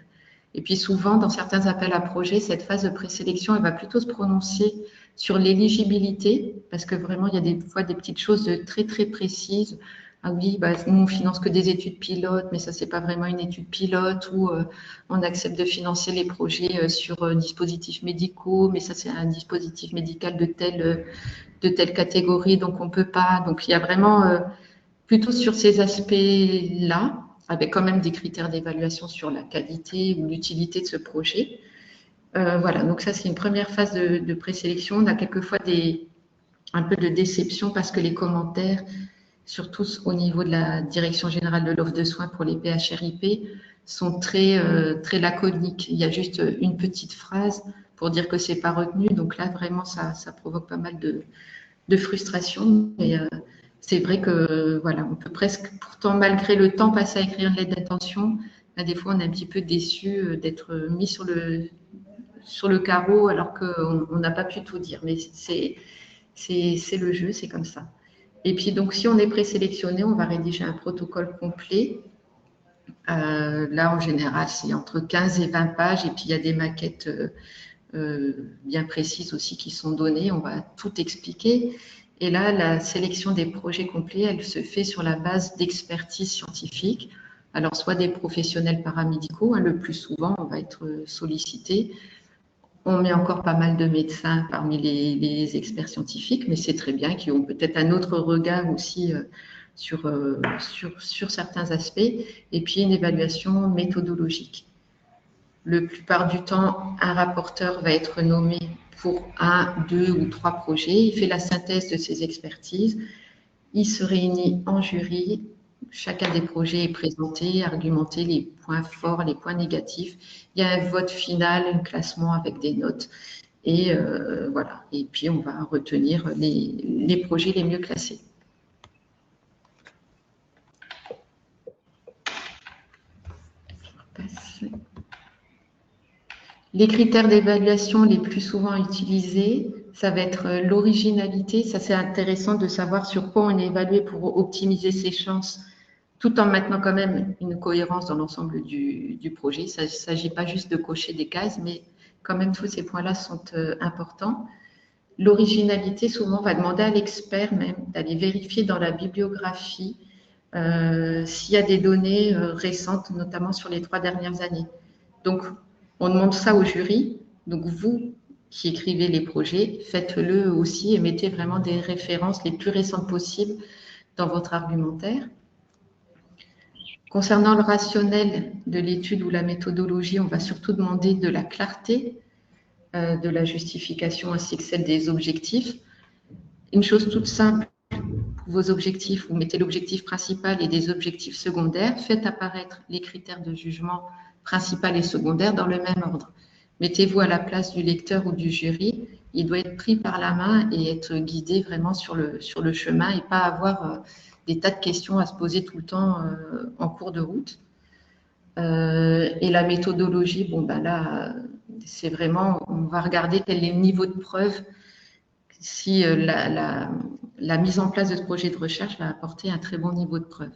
Et puis souvent, dans certains appels à projets, cette phase de présélection, elle va plutôt se prononcer sur l'éligibilité, parce que vraiment, il y a des fois des petites choses très, très précises. Ah oui, bah, nous, on finance que des études pilotes, mais ça, c'est pas vraiment une étude pilote, ou on accepte de financer les projets sur dispositifs médicaux, mais ça, c'est un dispositif médical de telle catégorie, donc on peut pas. Donc, il y a vraiment plutôt sur ces aspects-là, avec quand même des critères d'évaluation sur la qualité ou l'utilité de ce projet. Voilà, donc ça c'est une première phase de présélection. On a quelquefois un peu de déception parce que les commentaires, surtout au niveau de la direction générale de l'offre de soins pour les PHRIP, sont très laconiques. Il y a juste une petite phrase pour dire que c'est pas retenu. Donc là vraiment ça provoque pas mal de frustration. Et c'est vrai que voilà, on peut presque, pourtant malgré le temps passé à écrire une lettre d'intention, des fois on est un petit peu déçu d'être mis sur le carreau alors qu'on n'a pas pu tout dire. Mais c'est le jeu, c'est comme ça. Et puis donc si on est présélectionné, on va rédiger un protocole complet. Là en général c'est entre 15 et 20 pages et puis il y a des maquettes bien précises aussi qui sont données. On va tout expliquer. Et là, la sélection des projets complets, elle se fait sur la base d'expertise scientifique. Alors, soit des professionnels paramédicaux, hein, le plus souvent, on va être sollicité. On met encore pas mal de médecins parmi les experts scientifiques, mais c'est très bien, qui ont peut-être un autre regard aussi sur certains aspects. Et puis, une évaluation méthodologique. La plupart du temps, un rapporteur va être nommé pour 1, 2 ou 3 projets. Il fait la synthèse de ses expertises. Il se réunit en jury. Chacun des projets est présenté, argumenté, les points forts, les points négatifs. Il y a un vote final, un classement avec des notes. Et voilà. Et puis, on va retenir les projets les mieux classés. Je repasse. Les critères d'évaluation les plus souvent utilisés, ça va être l'originalité. Ça, c'est intéressant de savoir sur quoi on est évalué pour optimiser ses chances, tout en maintenant quand même une cohérence dans l'ensemble du projet. Il ne s'agit pas juste de cocher des cases, mais quand même tous ces points-là sont importants. L'originalité, souvent, on va demander à l'expert même d'aller vérifier dans la bibliographie s'il y a des données récentes, notamment sur les 3 dernières années. Donc, on demande ça au jury. Donc, vous qui écrivez les projets, faites-le aussi et mettez vraiment des références les plus récentes possibles dans votre argumentaire. Concernant le rationnel de l'étude ou la méthodologie, on va surtout demander de la clarté de la justification ainsi que celle des objectifs. Une chose toute simple, pour vos objectifs, vous mettez l'objectif principal et des objectifs secondaires. Faites apparaître les critères de jugement principal et secondaire dans le même ordre. Mettez-vous à la place du lecteur ou du jury. Il doit être pris par la main et être guidé vraiment sur le chemin et pas avoir des tas de questions à se poser tout le temps en cours de route. Et la méthodologie, bon ben là, c'est vraiment, on va regarder quel est le niveau de preuve si la mise en place de ce projet de recherche va apporter un très bon niveau de preuve.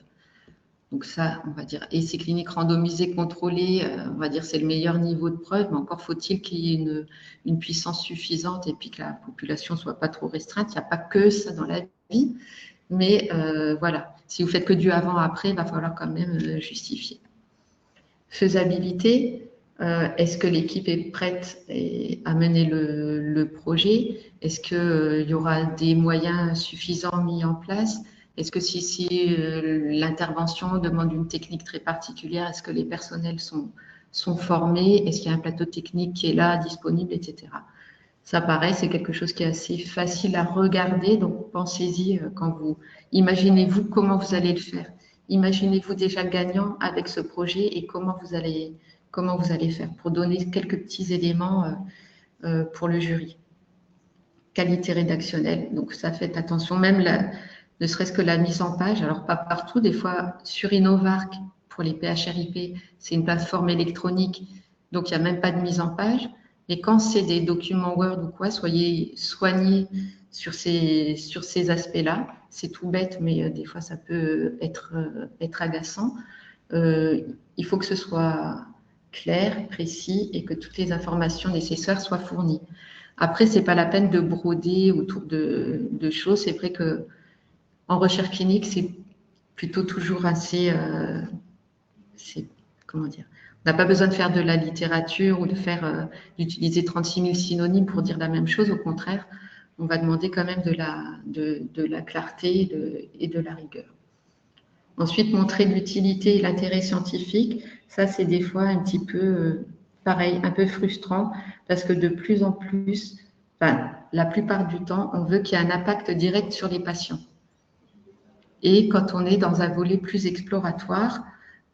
Donc ça, on va dire, essais cliniques randomisés, contrôlés, on va dire c'est le meilleur niveau de preuve, mais encore faut-il qu'il y ait une puissance suffisante et puis que la population ne soit pas trop restreinte. Il n'y a pas que ça dans la vie, mais voilà, si vous faites que du avant-après, il va falloir quand même justifier. Faisabilité, est-ce que l'équipe est prête à mener le projet? Est-ce qu'il y aura des moyens suffisants mis en place? Est-ce que si l'intervention demande une technique très particulière, est-ce que les personnels sont formés? Est-ce qu'il y a un plateau technique qui est là, disponible, etc. Ça paraît, c'est quelque chose qui est assez facile à regarder, donc pensez-y quand vous imaginez-vous comment vous allez le faire. Imaginez-vous déjà gagnant avec ce projet et comment vous allez faire pour donner quelques petits éléments pour le jury. Qualité rédactionnelle, donc ça faites attention, même ne serait-ce que la mise en page, alors pas partout, des fois sur Innovarc pour les PHRIP, c'est une plateforme électronique, donc il n'y a même pas de mise en page, mais quand c'est des documents Word ou quoi, soyez soignés sur ces aspects-là. C'est tout bête, mais des fois ça peut être agaçant. Il faut que ce soit clair, précis et que toutes les informations nécessaires soient fournies. Après, c'est pas la peine de broder autour de choses. C'est vrai que en recherche clinique, c'est plutôt toujours assez, comment dire, on n'a pas besoin de faire de la littérature ou d'utiliser 36 000 synonymes pour dire la même chose. Au contraire, on va demander quand même de la clarté et de la rigueur. Ensuite, montrer l'utilité et l'intérêt scientifique, ça c'est des fois un petit peu pareil, un peu frustrant parce que de plus en plus, enfin, la plupart du temps, on veut qu'il y ait un impact direct sur les patients. Et quand on est dans un volet plus exploratoire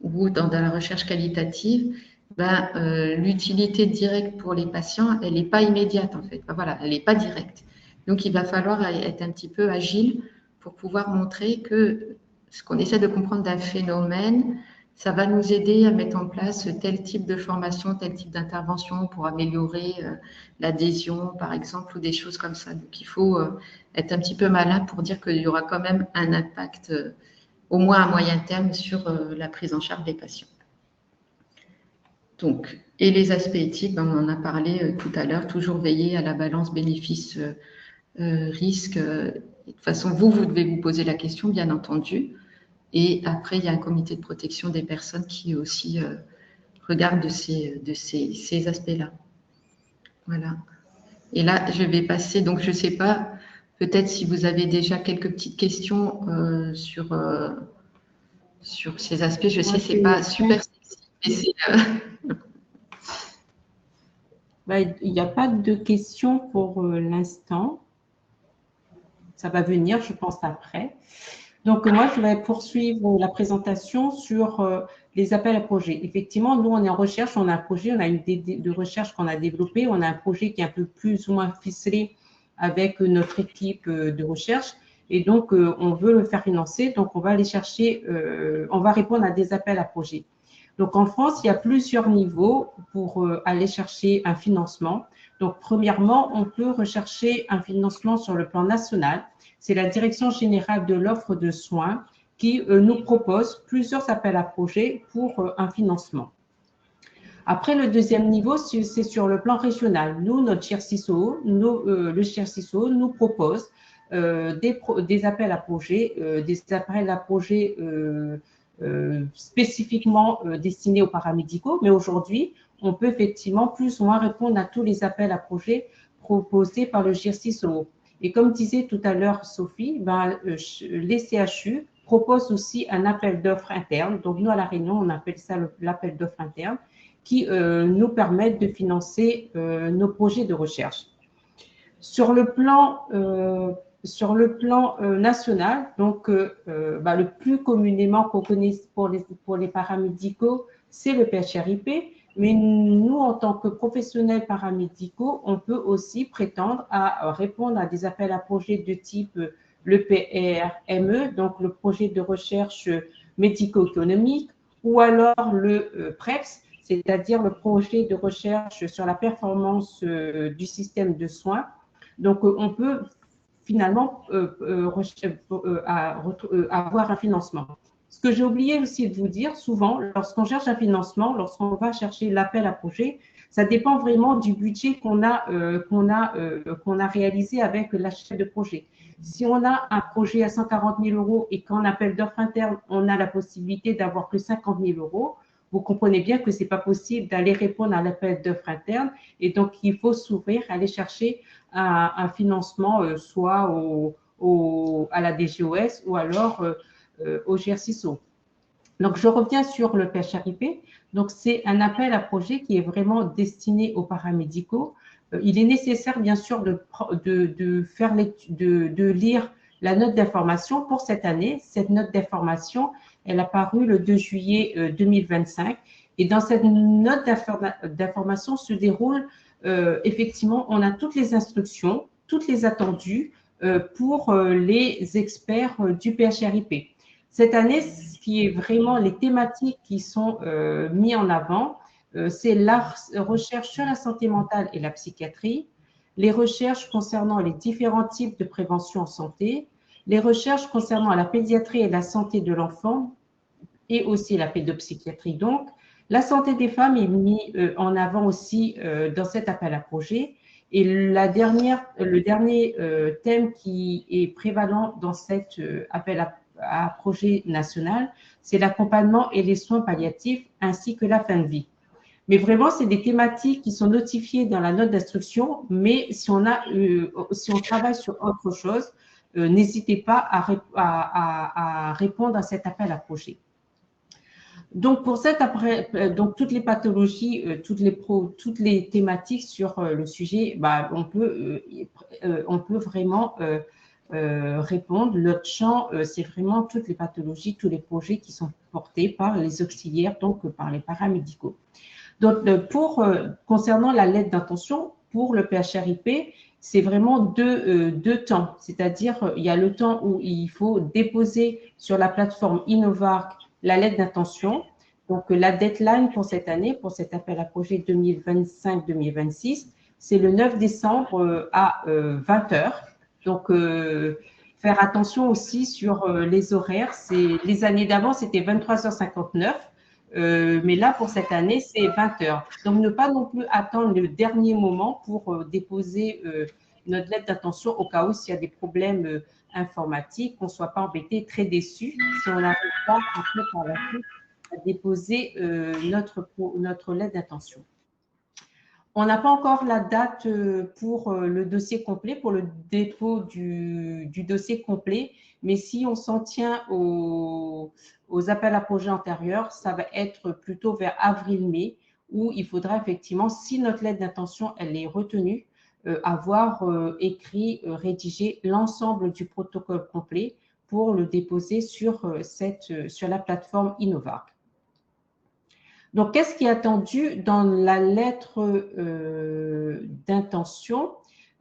ou dans la recherche qualitative, l'utilité directe pour les patients, elle n'est pas immédiate en fait. Voilà, elle n'est pas directe. Donc il va falloir être un petit peu agile pour pouvoir montrer que ce qu'on essaie de comprendre d'un phénomène, ça va nous aider à mettre en place tel type de formation, tel type d'intervention pour améliorer l'adhésion, par exemple, ou des choses comme ça. Donc, il faut être un petit peu malin pour dire qu'il y aura quand même un impact, au moins à moyen terme, sur la prise en charge des patients. Donc, et les aspects éthiques, on en a parlé tout à l'heure, toujours veiller à la balance bénéfice-risque. De toute façon, vous devez vous poser la question, bien entendu. Et après, il y a un comité de protection des personnes qui aussi regarde de ces aspects-là. Voilà. Et là, je vais passer, donc je ne sais pas, peut-être si vous avez déjà quelques petites questions sur ces aspects. Je sais que ce n'est pas super sexy, mais il n'y a pas de questions pour l'instant. Ça va venir, je pense, après. Donc, moi, je vais poursuivre la présentation sur les appels à projets. Effectivement, nous, on est en recherche, on a un projet, on a une idée de recherche qu'on a développée, on a un projet qui est un peu plus ou moins ficelé avec notre équipe de recherche. Et donc, on veut le faire financer. Donc, on va aller chercher, on va répondre à des appels à projets. Donc, en France, il y a plusieurs niveaux pour aller chercher un financement. Donc, premièrement, on peut rechercher un financement sur le plan national. C'est la Direction générale de l'offre de soins qui nous propose plusieurs appels à projets pour un financement. Après, le deuxième niveau, c'est sur le plan régional. Nous, notre CHRCISO, le CHRCISO nous propose des appels à projets, spécifiquement destinés aux paramédicaux, mais aujourd'hui, on peut effectivement plus ou moins répondre à tous les appels à projets proposés par le CHRCISO. Et comme disait tout à l'heure Sophie, les CHU proposent aussi un appel d'offres interne. Donc, nous, à La Réunion, on appelle ça l'appel d'offres interne, qui nous permettent de financer nos projets de recherche. Sur le plan national, donc le plus communément qu'on connaisse pour les paramédicaux, c'est le PHRIP. Mais nous, en tant que professionnels paramédicaux, on peut aussi prétendre à répondre à des appels à projets de type le PRME, donc le projet de recherche médico-économique, ou alors le PREPS, c'est-à-dire le projet de recherche sur la performance du système de soins. Donc, on peut finalement avoir un financement. Ce que j'ai oublié aussi de vous dire, souvent, lorsqu'on cherche un financement, lorsqu'on va chercher l'appel à projet, ça dépend vraiment du budget qu'on a réalisé avec l'achat de projet. Si on a un projet à 140 000 € et qu'en appel d'offres interne, on a la possibilité d'avoir que 50 000 €, vous comprenez bien que ce n'est pas possible d'aller répondre à l'appel d'offres interne et donc il faut s'ouvrir, aller chercher un financement soit à la DGOS ou alors au GRCISO. Donc, je reviens sur le PHRIP. Donc, c'est un appel à projet qui est vraiment destiné aux paramédicaux. Il est nécessaire, bien sûr, de lire la note d'information pour cette année. Cette note d'information, elle a paru le 2 juillet 2025. Et dans cette note d'information se déroule, effectivement, on a toutes les instructions, toutes les attendus pour les experts du PHRIP. Cette année, ce qui est vraiment les thématiques qui sont mises en avant, c'est la recherche sur la santé mentale et la psychiatrie, les recherches concernant les différents types de prévention en santé, les recherches concernant la pédiatrie et la santé de l'enfant, et aussi la pédopsychiatrie donc, La santé des femmes est mise en avant aussi dans cet appel à projet. Et le dernier thème qui est prévalent dans cet appel à projet national, c'est l'accompagnement et les soins palliatifs ainsi que la fin de vie. Mais vraiment, c'est des thématiques qui sont notifiées dans la note d'instruction, mais si on travaille sur autre chose, n'hésitez pas à répondre à cet appel à projet. Donc, donc toutes les pathologies, toutes les thématiques sur le sujet, bah, on peut vraiment répondre. Notre champ, c'est vraiment toutes les pathologies, tous les projets qui sont portés par les auxiliaires, donc par les paramédicaux. Donc, concernant la lettre d'intention, pour le PHRIP, c'est vraiment deux temps. C'est-à-dire, il y a le temps où il faut déposer sur la plateforme Innovark la lettre d'intention. Donc, la deadline pour cette année, pour cet appel à projet 2025-2026, c'est le 9 décembre à 20 h. Donc, faire attention aussi sur les horaires. Les années d'avant, c'était 23h59. Mais là, pour cette année, c'est 20 h. Donc, ne pas non plus attendre le dernier moment pour déposer notre lettre d'intention au cas où s'il y a des problèmes informatiques, qu'on ne soit pas embêté, très déçu si on n'arrive pas après par la suite à déposer notre lettre d'intention. On n'a pas encore la date pour le dossier complet, pour le dépôt du dossier complet, mais si on s'en tient aux appels à projets antérieurs, ça va être plutôt vers avril-mai, où il faudra effectivement, si notre lettre d'intention elle est retenue, avoir écrit, rédigé l'ensemble du protocole complet pour le déposer sur la plateforme Innovark. Donc, qu'est-ce qui est attendu dans la lettre d'intention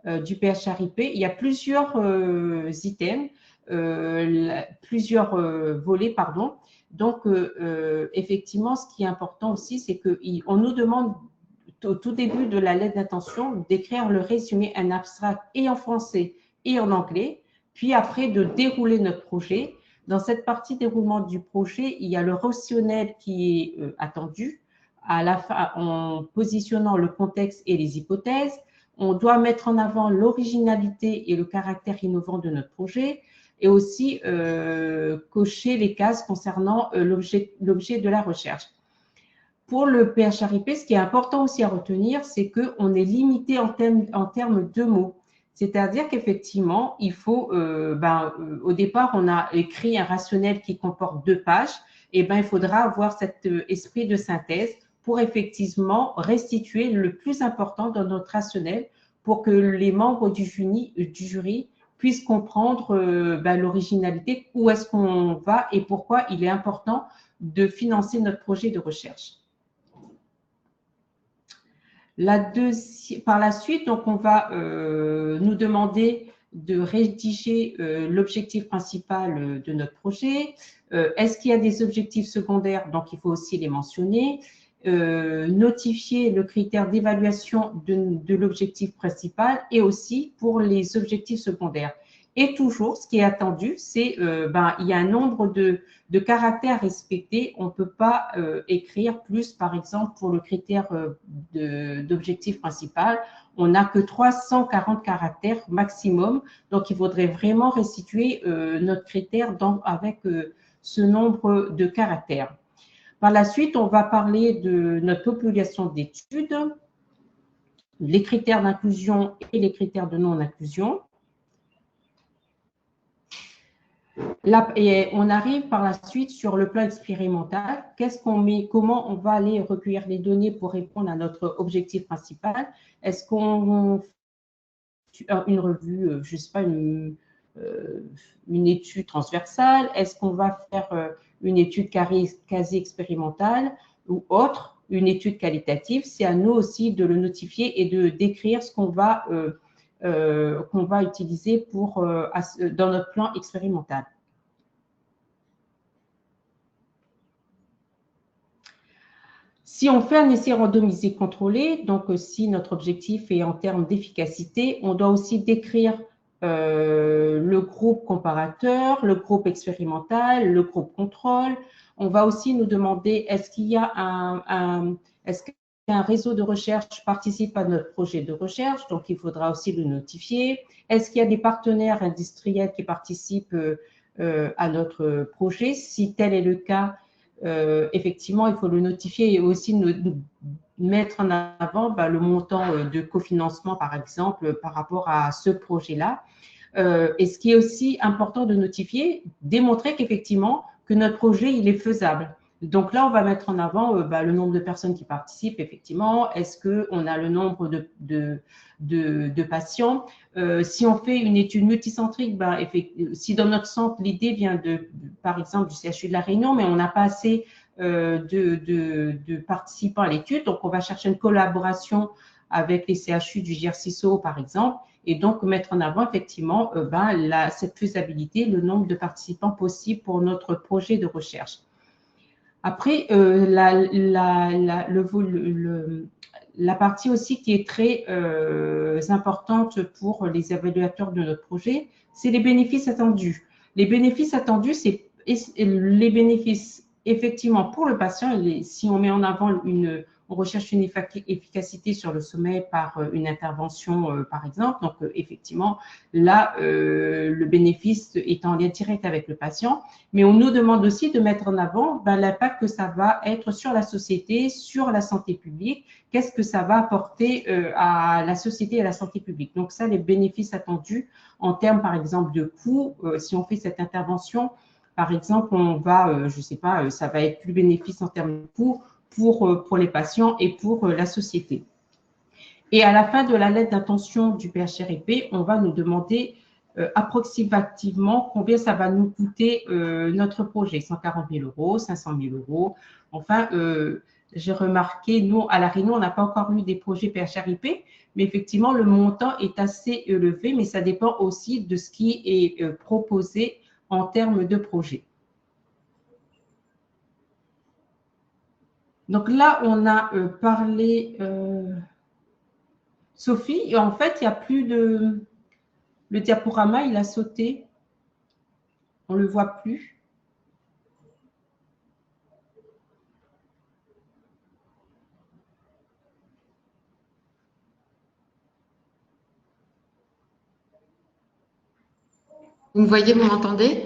du PHRIP? Il y a plusieurs items, plusieurs volets, pardon. Donc, effectivement, ce qui est important aussi, c'est qu'on nous demande au tout début de la lettre d'intention d'écrire le résumé, un abstract et en français et en anglais, puis après de dérouler notre projet. Dans cette partie déroulement du projet, il y a le rationnel qui est attendu à la fin, en positionnant le contexte et les hypothèses. On doit mettre en avant l'originalité et le caractère innovant de notre projet et aussi cocher les cases concernant l'objet de la recherche. Pour le PHRIP, ce qui est important aussi à retenir, c'est qu'on est limité en termes de mots. C'est-à-dire qu'effectivement, il faut, au départ, on a écrit un rationnel qui comporte 2 pages, et il faudra avoir cet esprit de synthèse pour effectivement restituer le plus important dans notre rationnel pour que les membres du jury puissent comprendre l'originalité, où est-ce qu'on va et pourquoi il est important de financer notre projet de recherche. Par la suite, donc, on va nous demander de rédiger l'objectif principal de notre projet. Est-ce qu'il y a des objectifs secondaires? Donc, il faut aussi les mentionner. Notifier le critère d'évaluation de l'objectif principal et aussi pour les objectifs secondaires. Et toujours, ce qui est attendu, c'est il y a un nombre de caractères respectés. On ne peut pas écrire plus, par exemple, pour le critère d'objectif principal. On n'a que 340 caractères maximum. Donc, il faudrait vraiment restituer notre critère avec ce nombre de caractères. Par la suite, on va parler de notre population d'études, les critères d'inclusion et les critères de non-inclusion. Et on arrive par la suite sur le plan expérimental. Qu'est-ce qu'on met? Comment on va aller recueillir les données pour répondre à notre objectif principal? Est-ce qu'on fait une revue, je ne sais pas, une étude transversale? Est-ce qu'on va faire une étude quasi expérimentale ou autre, une étude qualitative? C'est à nous aussi de le notifier et de décrire ce qu'on va utiliser dans notre plan expérimental. Si on fait un essai randomisé contrôlé, donc si notre objectif est en termes d'efficacité, on doit aussi décrire le groupe comparateur, le groupe expérimental, le groupe contrôle. On va aussi nous demander, est-ce qu'il y a est-ce qu'un réseau de recherche participe à notre projet de recherche? Donc, il faudra aussi le notifier. Est-ce qu'il y a des partenaires industriels qui participent à notre projet? Si tel est le cas, effectivement, il faut le notifier et aussi mettre en avant le montant de cofinancement, par exemple, par rapport à ce projet-là. Et ce qui est aussi important de notifier, démontrer qu'effectivement, que notre projet, il est faisable. Donc là, on va mettre en avant le nombre de personnes qui participent, effectivement. Est-ce qu'on a le nombre de patients? Si on fait une étude multicentrique, si dans notre centre, l'idée vient par exemple, du CHU de La Réunion, mais on n'a pas assez de participants à l'étude, donc on va chercher une collaboration avec les CHU du GRCISO, par exemple, et donc mettre en avant effectivement cette faisabilité, le nombre de participants possible pour notre projet de recherche. Après, la partie aussi qui est très importante pour les évaluateurs de notre projet, c'est les bénéfices attendus. Les bénéfices attendus, c'est les bénéfices effectivement pour le patient. Si on met en avant on recherche une efficacité sur le sommeil par une intervention, par exemple. Donc, effectivement, là, le bénéfice est en lien direct avec le patient. Mais on nous demande aussi de mettre en avant l'impact que ça va être sur la société, sur la santé publique. Qu'est-ce que ça va apporter à la société et à la santé publique? Donc, ça, les bénéfices attendus en termes, par exemple, de coûts. Si on fait cette intervention, par exemple, on va, je ne sais pas, ça va être plus bénéfice en termes de coûts pour les patients et pour la société. Et à la fin de la lettre d'intention du PHRP, on va nous demander approximativement combien ça va nous coûter notre projet, 140 000 euros, 500 000 euros. Enfin, j'ai remarqué, nous, à La Réunion, on n'a pas encore eu des projets PHRP, mais effectivement, le montant est assez élevé, mais ça dépend aussi de ce qui est proposé en termes de projet. Donc là, on a parlé, Sophie, et en fait, il n'y a plus de… Le diaporama, il a sauté. On ne le voit plus. Vous me voyez, vous m'entendez?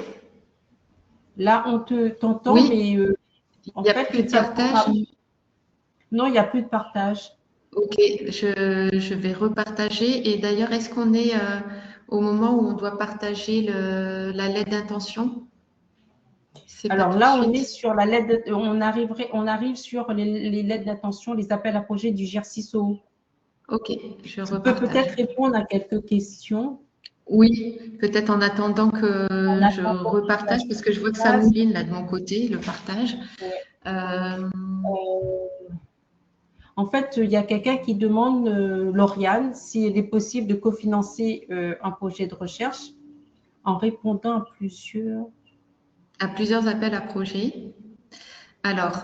Là, on t'entend, oui. Mais il n'y a plus de partage. Non, il n'y a plus de partage. Ok, je vais repartager. Et d'ailleurs, est-ce qu'on est au moment où on doit partager la lettre d'intention? Alors là, on est sur la lettre, on arrive sur les lettres d'intention, les appels à projets du GRCISO. Ok, je repartage. Tu peux peut-être répondre à quelques questions. Oui, peut-être en attendant que je repartage, parce que je vois que ça mouline là de mon côté, le partage. Ouais. En fait, il y a quelqu'un qui demande, Lauriane, s'il est possible de cofinancer un projet de recherche en répondant à plusieurs appels à projets. Alors,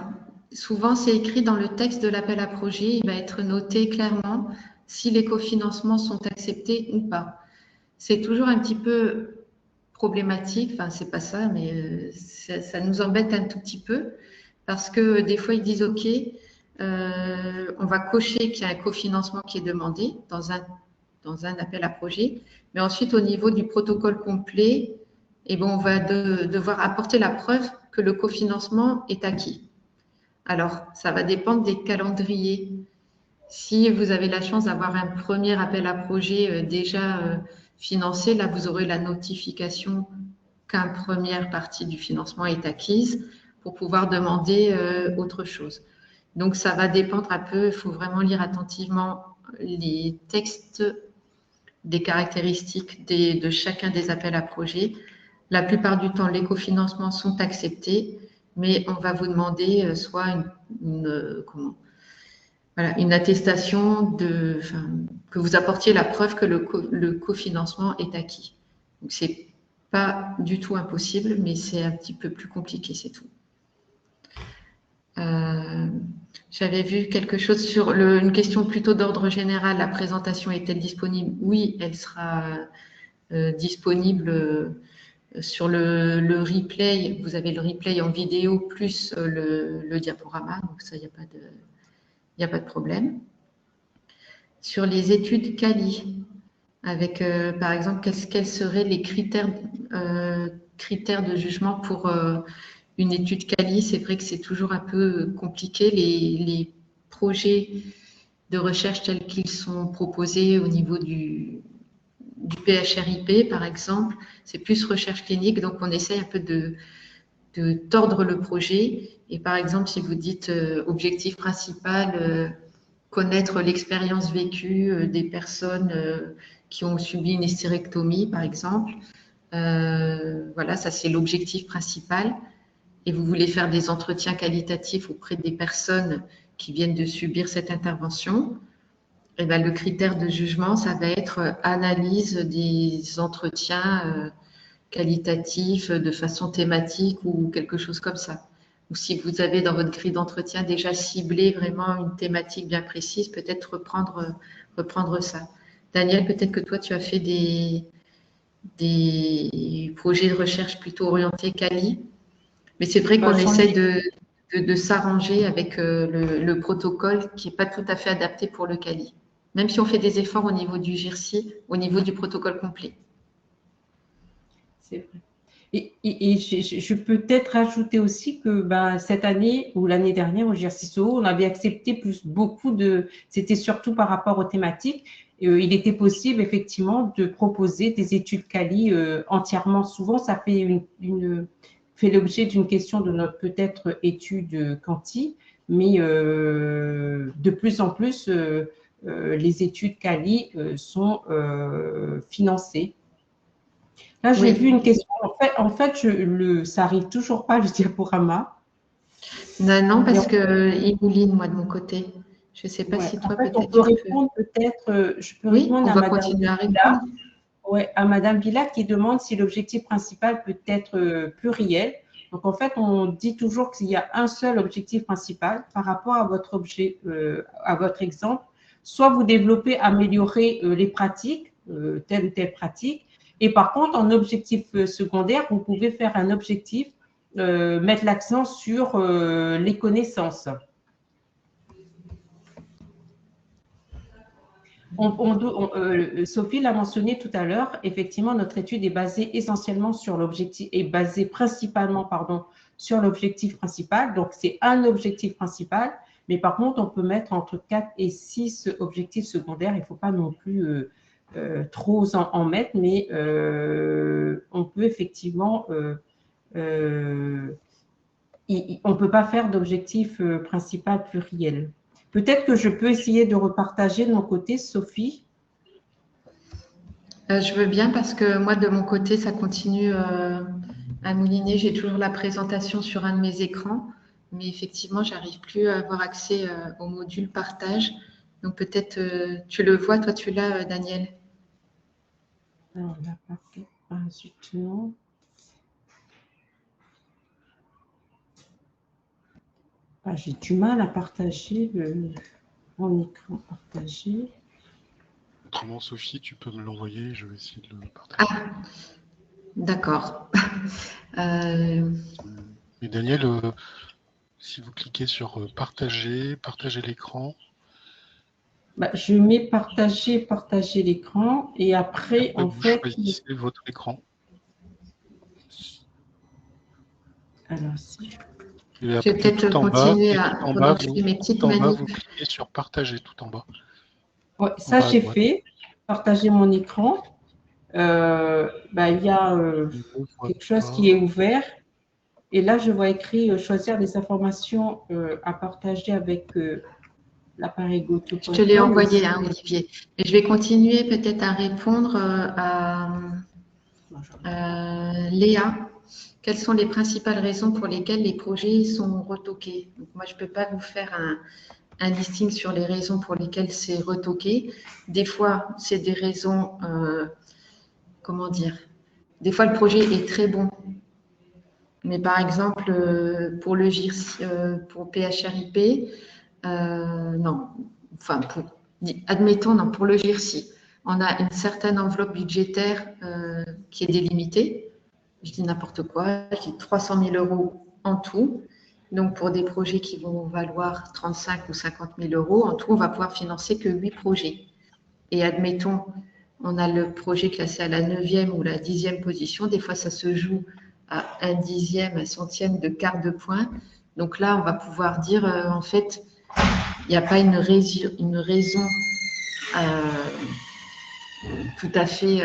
souvent, c'est écrit dans le texte de l'appel à projet, il va être noté clairement si les cofinancements sont acceptés ou pas. C'est toujours un petit peu problématique, enfin, c'est pas ça, mais ça nous embête un tout petit peu parce que des fois, ils disent OK, on va cocher qu'il y a un cofinancement qui est demandé dans un appel à projet, mais ensuite, au niveau du protocole complet, on va devoir apporter la preuve que le cofinancement est acquis. Alors, ça va dépendre des calendriers. Si vous avez la chance d'avoir un premier appel à projet déjà financé, là, vous aurez la notification qu'une première partie du financement est acquise pour pouvoir demander autre chose. Donc, ça va dépendre un peu, il faut vraiment lire attentivement les textes des caractéristiques de chacun des appels à projets. La plupart du temps, les cofinancements sont acceptés, mais on va vous demander soit une attestation que vous apportiez la preuve que le cofinancement est acquis. Donc, c'est pas du tout impossible, mais c'est un petit peu plus compliqué, c'est tout. J'avais vu quelque chose sur une question plutôt d'ordre général. La présentation est-elle disponible? Oui, elle sera disponible Sur le replay, vous avez le replay en vidéo plus le diaporama, donc ça, il n'y a pas de problème. Sur les études quali, avec par exemple, quels seraient les critères de jugement pour une étude quali? C'est vrai que c'est toujours un peu compliqué, les projets de recherche tels qu'ils sont proposés au niveau du PHRIP, par exemple, c'est plus recherche clinique, donc on essaye un peu de tordre le projet. Et par exemple, si vous dites objectif principal, connaître l'expérience vécue des personnes qui ont subi une hystérectomie, par exemple, voilà, ça c'est l'objectif principal. Et vous voulez faire des entretiens qualitatifs auprès des personnes qui viennent de subir cette intervention. Et ben, le critère de jugement, ça va être analyse des entretiens qualitatifs de façon thématique ou quelque chose comme ça. Ou si vous avez dans votre grille d'entretien déjà ciblé vraiment une thématique bien précise, peut-être reprendre ça. Daniel, peut-être que toi, tu as fait des projets de recherche plutôt orientés quali, mais c'est vrai qu'on essaie de s'arranger avec le protocole qui n'est pas tout à fait adapté pour le quali, même si on fait des efforts au niveau du GIRSI, au niveau du protocole complet. C'est vrai. Et je peux peut-être ajouter aussi que cette année ou l'année dernière au GRCISO, on avait accepté beaucoup de… C'était surtout par rapport aux thématiques. Il était possible effectivement de proposer des études quali entièrement. Souvent, ça fait l'objet d'une question de notre peut-être étude quanti, mais de plus en plus, les études quali sont financées. Là, j'ai vu une question. En fait ça n'arrive toujours pas, le diaporama. Non, parce qu'il mouline, moi, de mon côté. Je ne sais pas si toi, peut-être. On peut répondre peut-être. Je peux répondre à Madame Villa. Oui, à Madame Villa qui demande si l'objectif principal peut être pluriel. Donc, en fait, on dit toujours qu'il y a un seul objectif principal par rapport à votre à votre exemple. Soit vous développez, améliorer les pratiques, telle ou telle pratique. Et par contre, en objectif secondaire, vous pouvez faire un objectif, mettre l'accent sur les connaissances. Sophie l'a mentionné tout à l'heure, effectivement, notre étude est basée essentiellement sur l'objectif, est basée principalement, sur l'objectif principal. Donc, c'est un objectif principal, mais par contre, on peut mettre entre 4 et 6 objectifs secondaires. Il ne faut pas non plus trop en mettre, mais on peut effectivement, on ne peut pas faire d'objectif principal pluriel. Peut-être que je peux essayer de repartager de mon côté, Sophie. Je veux bien parce que moi, de mon côté, ça continue à mouliner. J'ai toujours la présentation sur un de mes écrans, mais effectivement, j'arrive plus à avoir accès au module partage. Donc peut-être, tu le vois, toi tu l'as, Daniel. Alors, la partie, ensuite, non. J'ai du mal à partager mon écran partagé. Autrement, Sophie, tu peux me l'envoyer, je vais essayer de le partager. Ah, d'accord. Mais Daniel, si vous cliquez sur partager l'écran. Je mets partager l'écran et après, en fait… choisissez votre écran. Alors, si je… Je vais peut-être continuer pendant que je fais mes petites manip. Vous cliquez sur partager tout en bas. Ouais, ça, j'ai fait. Partager mon écran. Il y a quelque chose qui est ouvert. Et là, je vois écrit choisir des informations à partager avec l'appareil GoTo. Je te l'ai envoyé, Olivier. Et je vais continuer peut-être à répondre à Léa. Quelles sont les principales raisons pour lesquelles les projets sont retoqués? Donc, moi, je ne peux pas vous faire un listing sur les raisons pour lesquelles c'est retoqué. Des fois, c'est des raisons, comment dire, des fois, le projet est très bon. Mais par exemple, pour le GIRSI, pour PHRIP, non. Enfin, admettons, non, pour le GIRSI, on a une certaine enveloppe budgétaire qui est délimitée. je dis n'importe quoi, je dis 300 000 euros en tout. Donc, pour des projets qui vont valoir 35 ou 50 000 euros, en tout, on va pouvoir financer que 8 projets. Et admettons, on a le projet classé à la 9e ou la 10e position. Des fois, ça se joue à un dixième, un centième de quart de point. Donc là, on va pouvoir dire, en fait, il n'y a pas une raison tout à fait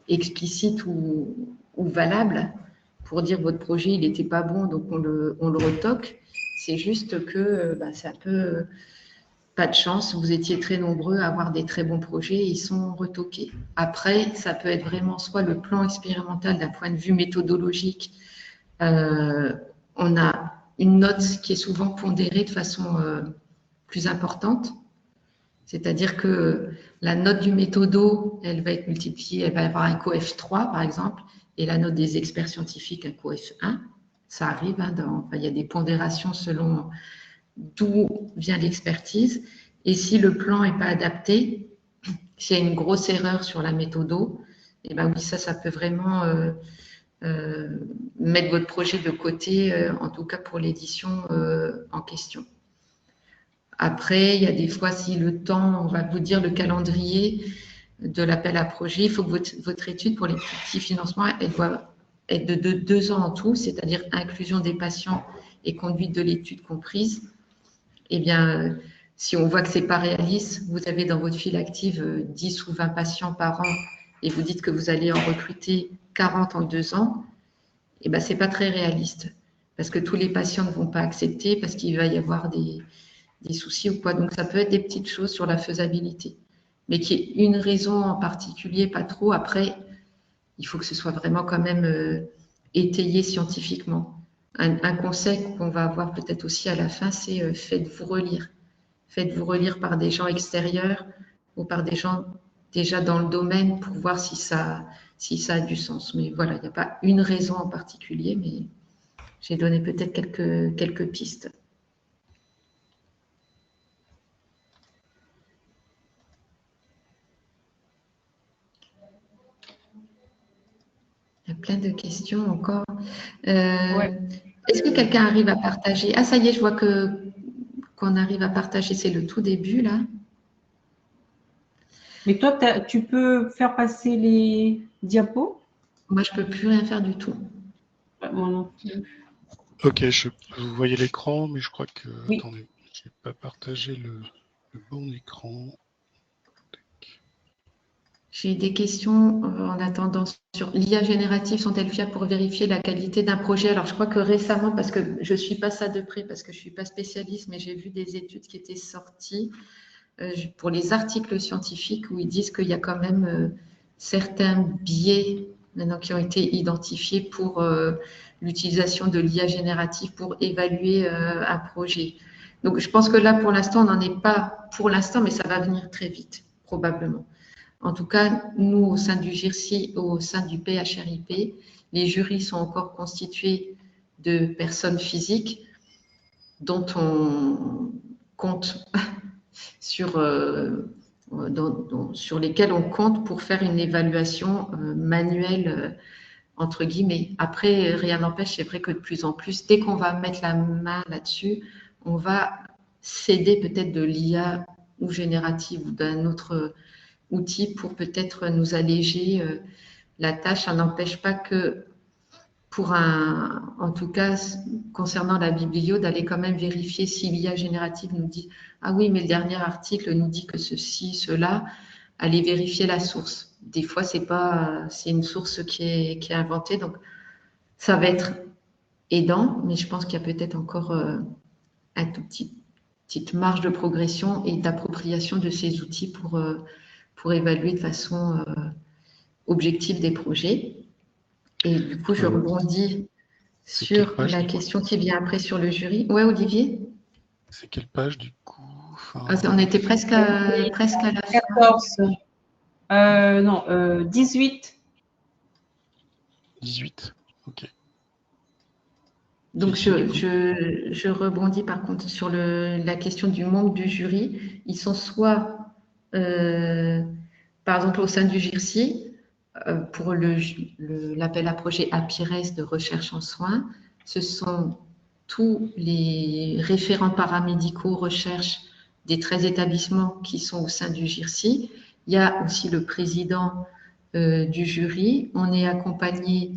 explicite ou valable pour dire votre projet il n'était pas bon, donc on le retoque. C'est juste que c'est un peu pas de chance, vous étiez très nombreux à avoir des très bons projets et ils sont retoqués. Après, ça peut être vraiment soit le plan expérimental d'un point de vue méthodologique, on a une note qui est souvent pondérée de façon plus importante. C'est-à-dire que la note du méthodo, elle va être multipliée, elle va avoir un coef 3 par exemple, et la note des experts scientifiques, un coef 1. Ça arrive, il y a des pondérations selon d'où vient l'expertise. Et si le plan n'est pas adapté, s'il y a une grosse erreur sur la méthodo, et ben oui, ça peut vraiment mettre votre projet de côté, en tout cas pour l'édition en question. Après, il y a des fois, si le temps, on va vous dire le calendrier de l'appel à projet, il faut que votre étude pour les petits financements, elle doit être de 2 ans en tout, c'est-à-dire inclusion des patients et conduite de l'étude comprise. Eh bien, si on voit que ce n'est pas réaliste, vous avez dans votre file active 10 ou 20 patients par an et vous dites que vous allez en recruter 40 en 2 ans, eh bien, ce n'est pas très réaliste parce que tous les patients ne vont pas accepter parce qu'il va y avoir des soucis ou quoi. Donc, ça peut être des petites choses sur la faisabilité. Mais qu'il y ait une raison en particulier, pas trop. Après, il faut que ce soit vraiment quand même étayé scientifiquement. Un conseil qu'on va avoir peut-être aussi à la fin, c'est faites-vous relire. Faites-vous relire par des gens extérieurs ou par des gens déjà dans le domaine pour voir si ça a du sens. Mais voilà, il n'y a pas une raison en particulier, mais j'ai donné peut-être quelques pistes. Il y a plein de questions encore. Est-ce que quelqu'un arrive à partager? Ah, ça y est, je vois qu'on arrive à partager. C'est le tout début, là. Mais toi, tu peux faire passer les diapos? Moi, je ne peux plus rien faire du tout. Moi non plus. Ok, vous voyez l'écran, mais je crois que... Oui. Attendez, je n'ai pas partagé le bon écran. J'ai des questions en attendant sur l'IA générative, sont-elles fiables pour vérifier la qualité d'un projet? Alors, je crois que récemment, parce que je ne suis pas ça de près, parce que je ne suis pas spécialiste, mais j'ai vu des études qui étaient sorties pour les articles scientifiques où ils disent qu'il y a quand même certains biais maintenant qui ont été identifiés pour l'utilisation de l'IA générative pour évaluer un projet. Donc, je pense que là, pour l'instant, on n'en est pas pour l'instant, mais ça va venir très vite, probablement. En tout cas, nous, au sein du GIRSI, au sein du PHRIP, les jurys sont encore constitués de personnes physiques dont on compte sur lesquelles on compte pour faire une évaluation manuelle, entre guillemets. Après, rien n'empêche, c'est vrai que de plus en plus, dès qu'on va mettre la main là-dessus, on va céder peut-être de l'IA ou générative ou d'un autre outil pour peut-être nous alléger la tâche. Ça n'empêche pas que en tout cas, concernant la biblio, d'aller quand même vérifier si l'IA générative nous dit « Ah oui, mais le dernier article nous dit que ceci, cela », aller vérifier la source. Des fois, c'est une source qui est inventée, donc ça va être aidant, mais je pense qu'il y a peut-être encore un tout petite marge de progression et d'appropriation de ces outils pour évaluer de façon objective des projets. Et du coup, je rebondis sur la question qui vient après sur le jury. Ouais, Olivier? C'est quelle page du coup? On était presque à la fin. 14. Non, 18. 18, ok. Donc, je rebondis par contre sur la question du membre du jury. Ils sont soit, par exemple, au sein du GIRSI, pour l'appel à projet APIRES de recherche en soins, ce sont tous les référents paramédicaux recherche des 13 établissements qui sont au sein du GIRSI. Il y a aussi le président du jury. On est accompagné,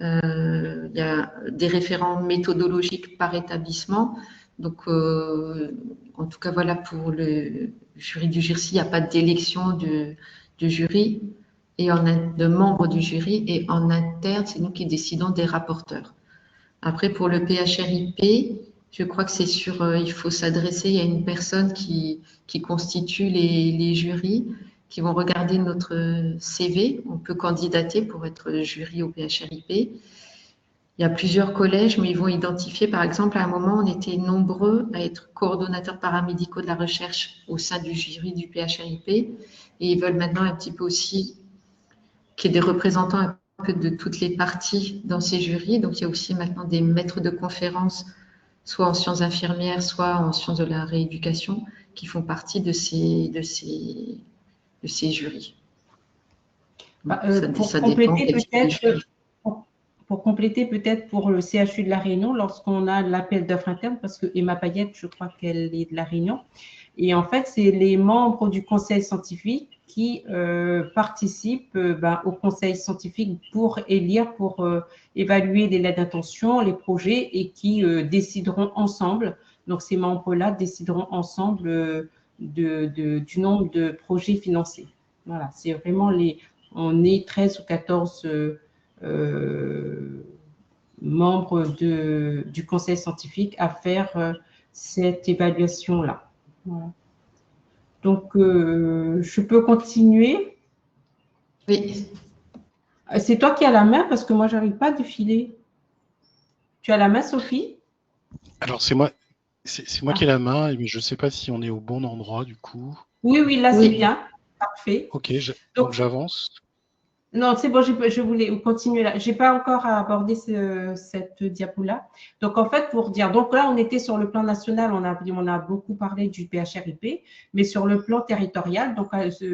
il y a des référents méthodologiques par établissement. Donc, en tout cas, voilà, pour le jury du GIRSI, il n'y a pas d'élection du jury et de membres du jury, et en interne, c'est nous qui décidons des rapporteurs. Après, pour le PHRIP, je crois que c'est il faut s'adresser, il y a une personne qui constitue les jurys, qui vont regarder notre CV. On peut candidater pour être jury au PHRIP. Il y a plusieurs collèges, mais ils vont identifier, par exemple, à un moment, on était nombreux à être coordonnateurs paramédicaux de la recherche au sein du jury du PHRIP, et ils veulent maintenant un petit peu aussi qu'il y ait des représentants un peu de toutes les parties dans ces jurys. Donc, il y a aussi maintenant des maîtres de conférences, soit en sciences infirmières, soit en sciences de la rééducation, qui font partie de ces jurys. Pour compléter peut-être pour le CHU de La Réunion, lorsqu'on a l'appel d'offres interne, parce que Emma Payette, je crois qu'elle est de La Réunion, et en fait, c'est les membres du conseil scientifique qui participent au conseil scientifique pour élire, pour évaluer les lettres d'intention, les projets, et qui décideront ensemble. Donc, ces membres-là décideront ensemble du nombre de projets financés. Voilà, c'est vraiment on est 13 ou 14 membres du conseil scientifique à faire cette évaluation-là. Voilà. Donc, je peux continuer? Oui. C'est toi qui as la main parce que moi, je n'arrive pas à défiler. Tu as la main, Sophie? Alors, c'est moi qui ai la main, mais je ne sais pas si on est au bon endroit du coup. Oui, là, c'est bien. Parfait. Ok, donc j'avance. Non, c'est bon, je voulais continuer là. Je n'ai pas encore abordé cette diapo-là. Donc, en fait, pour dire, donc là, on était sur le plan national, on a beaucoup parlé du PHRIP, mais sur le plan territorial, donc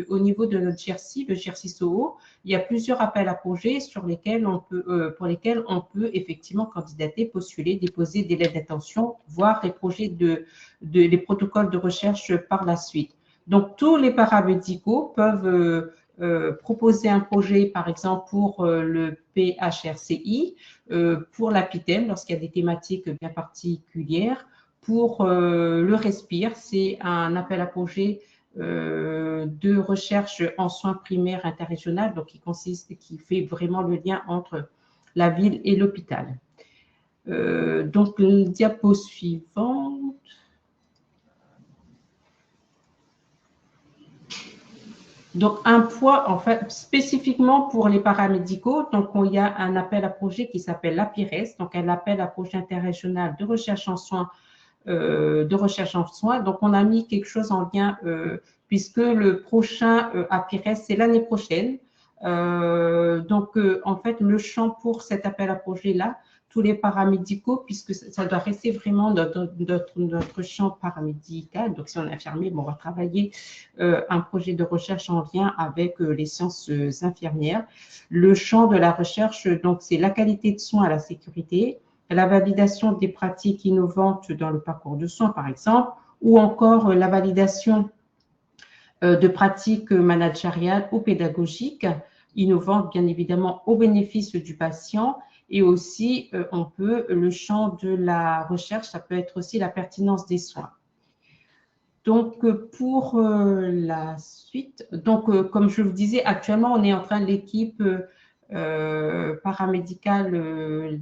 au niveau de notre GIRSI, le GIRSI SOHO, il y a plusieurs appels à projets pour lesquels on peut effectivement candidater, postuler, déposer des lettres d'intention, voire les projets les protocoles de recherche par la suite. Donc, tous les paramédicaux peuvent proposer un projet, par exemple, pour le PHRCI, pour l'APITEM, lorsqu'il y a des thématiques bien particulières. Pour le RESPIRE, c'est un appel à projet de recherche en soins primaires interrégionales, donc qui fait vraiment le lien entre la ville et l'hôpital. Donc, le diapo suivante. Donc, un point, en fait, spécifiquement pour les paramédicaux, donc il y a un appel à projet qui s'appelle l'APIRES, donc un appel à projet interrégional de recherche en soins, Donc, on a mis quelque chose en lien, puisque le prochain APIRES, c'est l'année prochaine. Donc, en fait, le champ pour cet appel à projet-là, tous les paramédicaux, puisque ça doit rester vraiment notre champ paramédical. Donc, si on est infirmier, on va travailler un projet de recherche en lien avec les sciences infirmières. Le champ de la recherche, donc, c'est la qualité de soins à la sécurité, la validation des pratiques innovantes dans le parcours de soins, par exemple, ou encore la validation de pratiques managériales ou pédagogiques innovantes, bien évidemment, au bénéfice du patient. Et aussi, le champ de la recherche, ça peut être aussi la pertinence des soins. Donc, pour la suite, donc, comme je vous disais, actuellement, on est en train de l'équipe paramédicale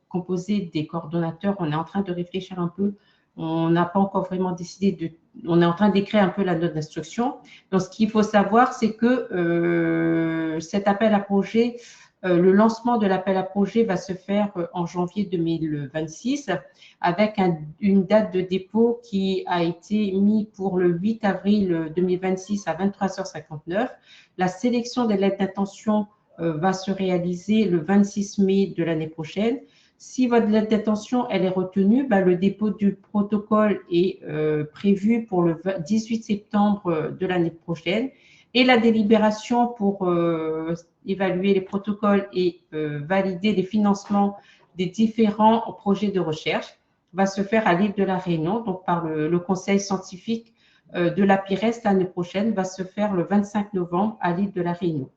composée des coordonnateurs. On est en train de réfléchir un peu. On n'a pas encore vraiment décidé on est en train d'écrire un peu la note d'instruction. Donc, ce qu'il faut savoir, c'est que cet appel à projet, le lancement de l'appel à projet va se faire en janvier 2026 avec une date de dépôt qui a été mise pour le 8 avril 2026 à 23h59. La sélection des lettres d'intention va se réaliser le 26 mai de l'année prochaine. Si votre lettre d'intention elle est retenue, le dépôt du protocole est prévu pour le 18 septembre de l'année prochaine. et la délibération pour évaluer les protocoles et valider les financements des différents projets de recherche va se faire à l'île de la Réunion, donc par le conseil scientifique de la PIRES l'année prochaine va se faire le 25 novembre à l'île de la Réunion.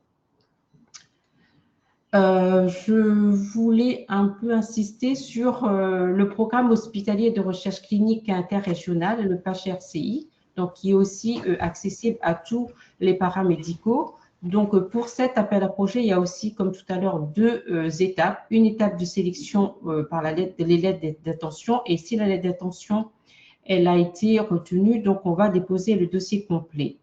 Je voulais un peu insister sur le programme hospitalier de recherche clinique interrégionale, le PHRCI, donc qui est aussi accessible à tous les paramédicaux. Donc, pour cet appel à projet, il y a aussi, comme tout à l'heure, deux étapes. Une étape de sélection par les lettres d'attention, et si la lettre d'attention elle a été retenue, donc on va déposer le dossier complet.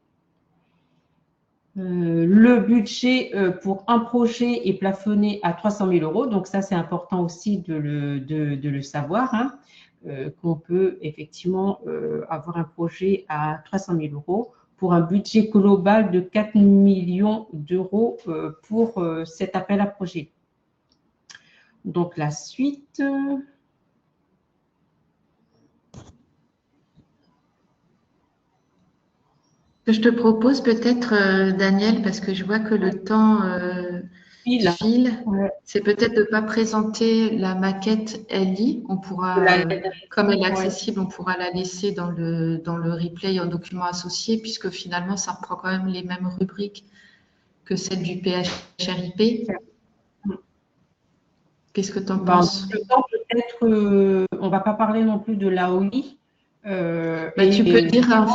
Le budget pour un projet est plafonné à 300 000 euros, donc ça c'est important aussi de le savoir, hein, qu'on peut effectivement avoir un projet à 300 000 euros pour un budget global de 4 millions d'euros pour cet appel à projet. Donc la suite. Je te propose peut-être, Daniel, parce que je vois que le temps file, c'est peut-être de ne pas présenter la maquette LI. On pourra, comme elle est accessible, on pourra la laisser dans le replay en document associé, puisque finalement, ça reprend quand même les mêmes rubriques que celle du PHRIP. Qu'est-ce que tu en penses? Peut-être, on ne va pas parler non plus de l'AOI. Tu peux dire...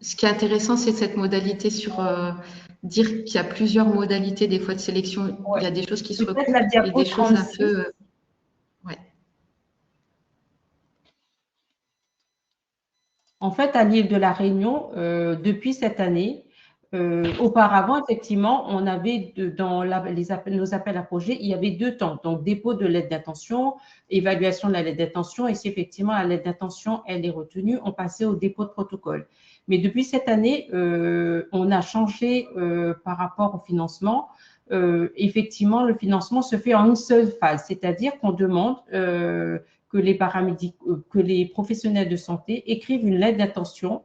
Ce qui est intéressant, c'est cette modalité sur dire qu'il y a plusieurs modalités des fois de sélection. Ouais. Il y a des choses qui se recoupent et des choses un peu... ouais. En fait, à l'île de la Réunion, depuis cette année, auparavant, effectivement, on avait dans nos appels à projets, il y avait deux temps. Donc, dépôt de lettre d'intention, évaluation de la lettre d'intention. Et si effectivement la lettre d'intention, elle est retenue, on passait au dépôt de protocole. Mais depuis cette année, on a changé par rapport au financement. Effectivement, le financement se fait en une seule phase, c'est-à-dire qu'on demande que les professionnels de santé écrivent une lettre d'intention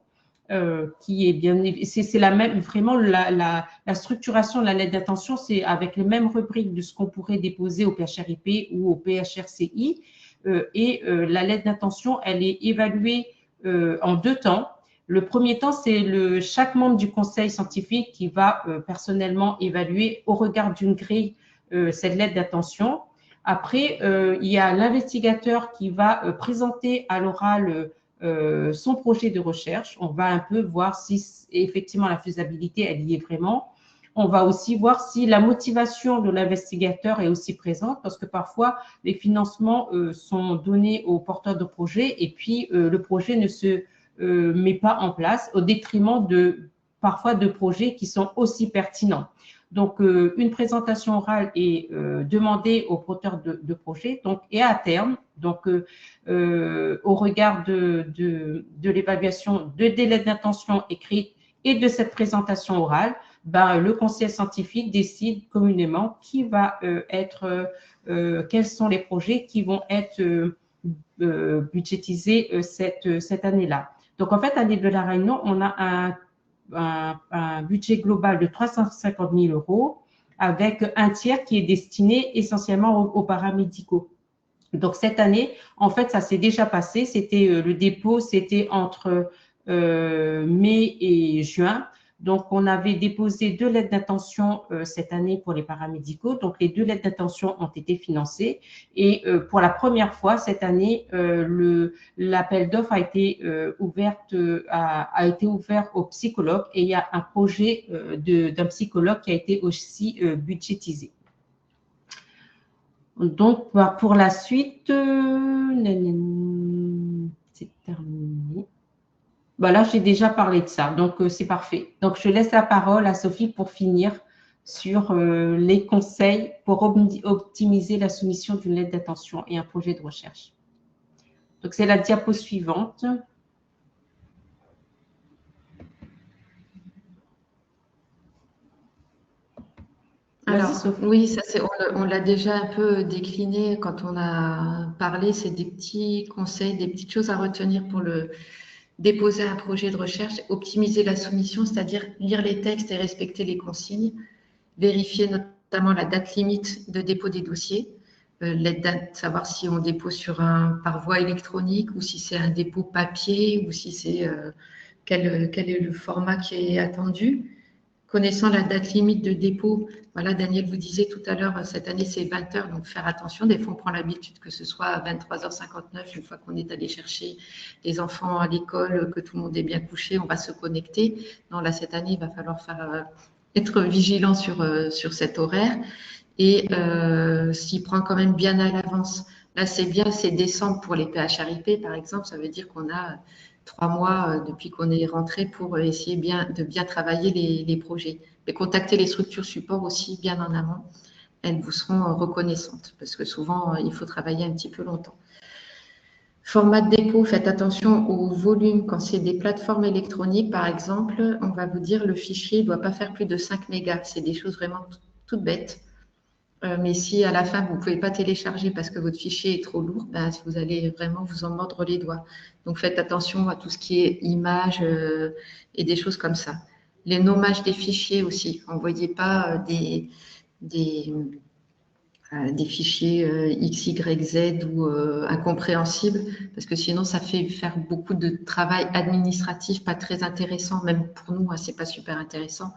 qui est bien, c'est la même, vraiment la structuration de la lettre d'intention, c'est avec les mêmes rubriques de ce qu'on pourrait déposer au PHRIP ou au PHRCI. La lettre d'intention, elle est évaluée en deux temps. Le premier temps, c'est chaque membre du conseil scientifique qui va personnellement évaluer au regard d'une grille cette lettre d'intention. Après, il y a l'investigateur qui va présenter à l'oral son projet de recherche. On va un peu voir si effectivement la faisabilité, elle y est vraiment. On va aussi voir si la motivation de l'investigateur est aussi présente, parce que parfois, les financements sont donnés aux porteurs de projets et puis le projet ne se met pas en place au détriment parfois de projets qui sont aussi pertinents. Donc, une présentation orale est demandée aux porteurs de projets, donc, et à terme, donc, au regard de l'évaluation des lettres d'intention écrites et de cette présentation orale, le conseil scientifique décide communément qui va quels sont les projets qui vont être budgétisés cette année-là. Donc, en fait, à l'île de la Réunion, on a un budget global de 350 000 euros avec un tiers qui est destiné essentiellement aux paramédicaux. Donc, cette année, en fait, ça s'est déjà passé. C'était le dépôt, c'était entre mai et juin. Donc, on avait déposé 2 lettres d'intention cette année pour les paramédicaux. Donc, les 2 lettres d'intention ont été financées. Et pour la première fois cette année, l'appel d'offres a été ouvert aux psychologues et il y a un projet d'un psychologue qui a été aussi budgétisé. Donc, pour la suite, c'est terminé. Là, j'ai déjà parlé de ça, donc c'est parfait. Donc, je laisse la parole à Sophie pour finir sur les conseils pour optimiser la soumission d'une lettre d'intention et un projet de recherche. Donc, c'est la diapo suivante. Alors, oui, ça on l'a déjà un peu décliné quand on a parlé, c'est des petits conseils, des petites choses à retenir pour déposer un projet de recherche, optimiser la soumission, c'est-à-dire lire les textes et respecter les consignes, vérifier notamment la date limite de dépôt des dossiers, savoir si on dépose par voie électronique ou si c'est un dépôt papier ou si c'est quel est le format qui est attendu. Connaissant la date limite de dépôt, voilà, Daniel vous disait tout à l'heure, cette année c'est 20 heures, donc faire attention. Des fois, on prend l'habitude que ce soit à 23h59, une fois qu'on est allé chercher les enfants à l'école, que tout le monde est bien couché, on va se connecter. Non, là, cette année, il va falloir être vigilant sur cet horaire et s'y prendre quand même bien à l'avance. Là, c'est bien, c'est décembre pour les PHRIP, par exemple, ça veut dire qu'on a 3 mois depuis qu'on est rentré pour essayer de bien travailler les projets. Mais contactez les structures support aussi bien en amont. Elles vous seront reconnaissantes parce que souvent, il faut travailler un petit peu longtemps. Format de dépôt, faites attention au volume. Quand c'est des plateformes électroniques, par exemple, on va vous dire le fichier ne doit pas faire plus de 5 mégas. C'est des choses vraiment toutes bêtes. Mais si à la fin, vous ne pouvez pas télécharger parce que votre fichier est trop lourd, ben, vous allez vraiment vous en mordre les doigts. Donc, faites attention à tout ce qui est images et des choses comme ça. Les nommages des fichiers aussi. N'envoyez pas des fichiers X, Y, Z ou incompréhensibles parce que sinon, ça fait faire beaucoup de travail administratif pas très intéressant. Même pour nous, ce n'est pas super intéressant.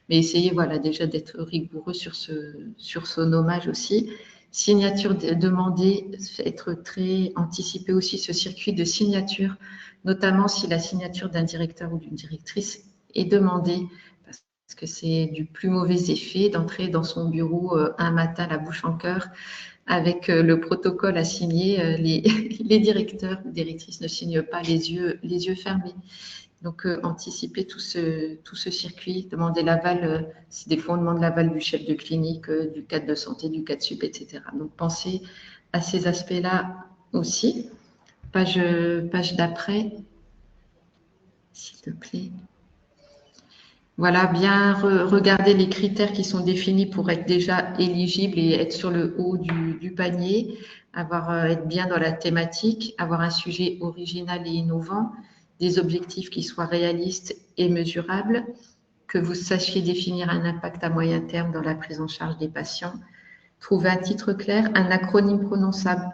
Mais essayez voilà, déjà d'être rigoureux sur ce nommage aussi. Signature demandée, être très anticipé aussi ce circuit de signature, notamment si la signature d'un directeur ou d'une directrice est demandée, parce que c'est du plus mauvais effet d'entrer dans son bureau un matin la bouche en cœur avec le protocole à signer. Les directeurs ou directrices ne signent pas les yeux fermés. Donc, anticiper tout ce circuit, demander l'aval, si des fois on demande l'aval du chef de clinique, du cadre de santé, du cadre sup, etc. Donc, pensez à ces aspects-là aussi. Page d'après, s'il te plaît. Voilà, bien regarder les critères qui sont définis pour être déjà éligible et être sur le haut du panier, être bien dans la thématique, avoir un sujet original et innovant, des objectifs qui soient réalistes et mesurables, que vous sachiez définir un impact à moyen terme dans la prise en charge des patients, trouver un titre clair, un acronyme prononçable.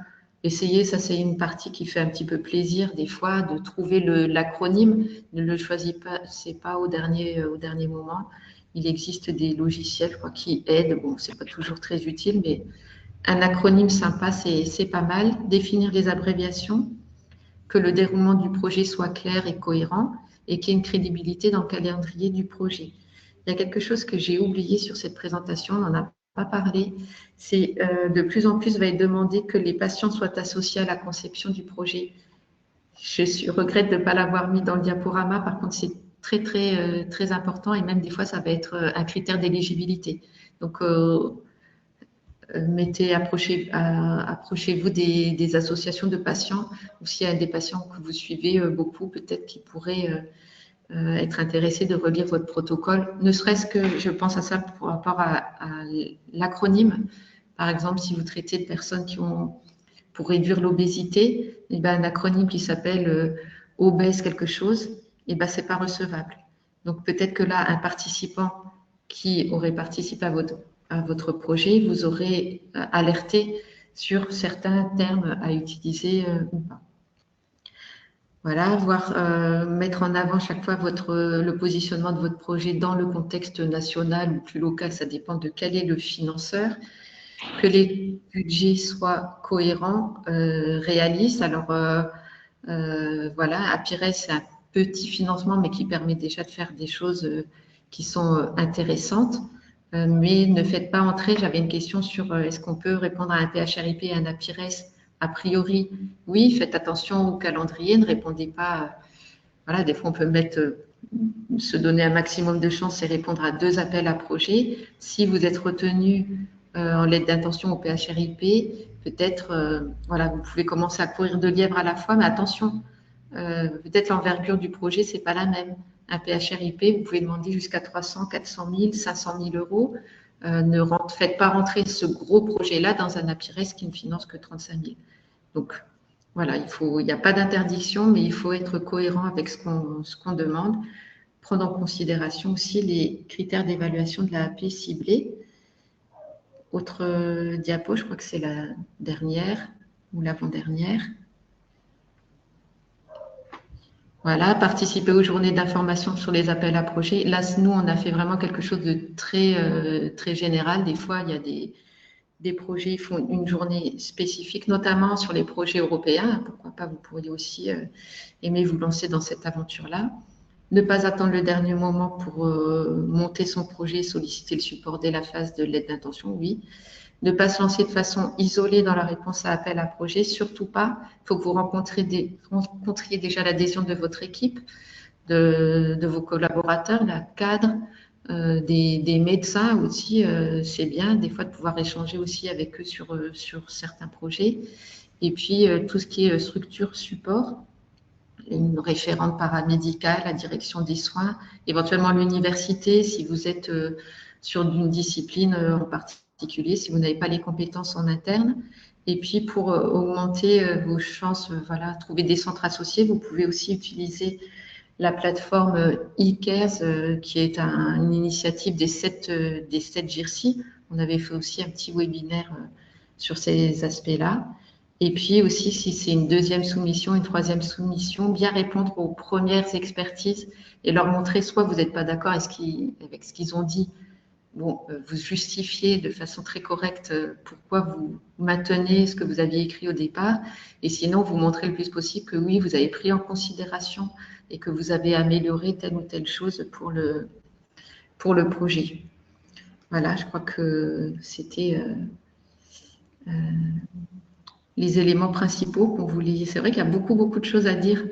Essayez, ça c'est une partie qui fait un petit peu plaisir des fois, de trouver l'acronyme. Ne le choisissez pas, c'est pas au dernier moment. Il existe des logiciels, je crois, qui aident. Bon, c'est pas toujours très utile, mais un acronyme sympa, c'est pas mal. Définir les abréviations, que le déroulement du projet soit clair et cohérent et qu'il y ait une crédibilité dans le calendrier du projet. Il y a quelque chose que j'ai oublié sur cette présentation, on n'en a pas parlé, c'est de plus en plus va être demandé que les patients soient associés à la conception du projet. Je regrette de ne pas l'avoir mis dans le diaporama, par contre c'est très très très important et même des fois ça va être un critère d'éligibilité. Donc approchez-vous des associations de patients ou s'il y a des patients que vous suivez beaucoup, peut-être qui pourraient être intéressés de relire votre protocole, ne serait-ce que, je pense à ça par rapport à l'acronyme. Par exemple, si vous traitez de personnes pour réduire l'obésité, eh ben, un acronyme qui s'appelle obèse quelque chose, eh ben, c'est pas recevable. Donc peut-être que là, un participant qui aurait participé à votre projet, vous aurez alerté sur certains termes à utiliser ou pas. Voilà, mettre en avant chaque fois le positionnement de votre projet dans le contexte national ou plus local, ça dépend de quel est le financeur, que les budgets soient cohérents, réalistes. Alors, voilà, Apires, c'est un petit financement, mais qui permet déjà de faire des choses qui sont intéressantes. Mais ne faites pas entrer, j'avais une question sur est-ce qu'on peut répondre à un PHRIP et un Apires. A priori, oui, faites attention au calendrier, ne répondez pas. Voilà, des fois, on peut se donner un maximum de chance et répondre à 2 appels à projet. Si vous êtes retenu en lettre d'intention au PHRIP, peut-être, voilà, vous pouvez commencer à courir 2 lièvres à la fois, mais attention, peut-être l'envergure du projet, c'est pas la même. Un PHRIP, vous pouvez demander jusqu'à 300, 400 000, 500 000 euros. Faites pas rentrer ce gros projet-là dans un Apires qui ne finance que 35 000. Donc, voilà, il n'y a pas d'interdiction, mais il faut être cohérent avec ce qu'on demande, prendre en considération aussi les critères d'évaluation de la AP ciblée. Autre diapo, je crois que c'est la dernière ou l'avant-dernière. Voilà, participer aux journées d'information sur les appels à projets. Là, nous, on a fait vraiment quelque chose de très général. Des fois, il y a des projets qui font une journée spécifique, notamment sur les projets européens. Pourquoi pas, vous pourriez aussi aimer vous lancer dans cette aventure-là. Ne pas attendre le dernier moment pour monter son projet, solliciter le support dès la phase de l'aide d'intention, oui. Ne pas se lancer de façon isolée dans la réponse à appel à projet, surtout pas. Il faut que vous rencontriez déjà l'adhésion de votre équipe, de vos collaborateurs, la cadre, des médecins aussi. C'est bien des fois de pouvoir échanger aussi avec eux sur certains projets. Et puis tout ce qui est structure, support, une référente paramédicale, la direction des soins, éventuellement l'université si vous êtes sur une discipline en particulier, si vous n'avez pas les compétences en interne. Et puis pour augmenter vos chances, voilà, trouver des centres associés, vous pouvez aussi utiliser la plateforme eCares, qui est une initiative des 7 GIRSI. On avait fait aussi un petit webinaire sur ces aspects-là. Et puis aussi, si c'est une deuxième soumission, une troisième soumission, bien répondre aux premières expertises et leur montrer soit vous n'êtes pas d'accord avec ce qu'ils ont dit, bon, vous justifiez de façon très correcte pourquoi vous maintenez ce que vous aviez écrit au départ, et sinon vous montrez le plus possible que oui, vous avez pris en considération et que vous avez amélioré telle ou telle chose pour le projet. Voilà, je crois que c'était les éléments principaux qu'on voulait. C'est vrai qu'il y a beaucoup de choses à dire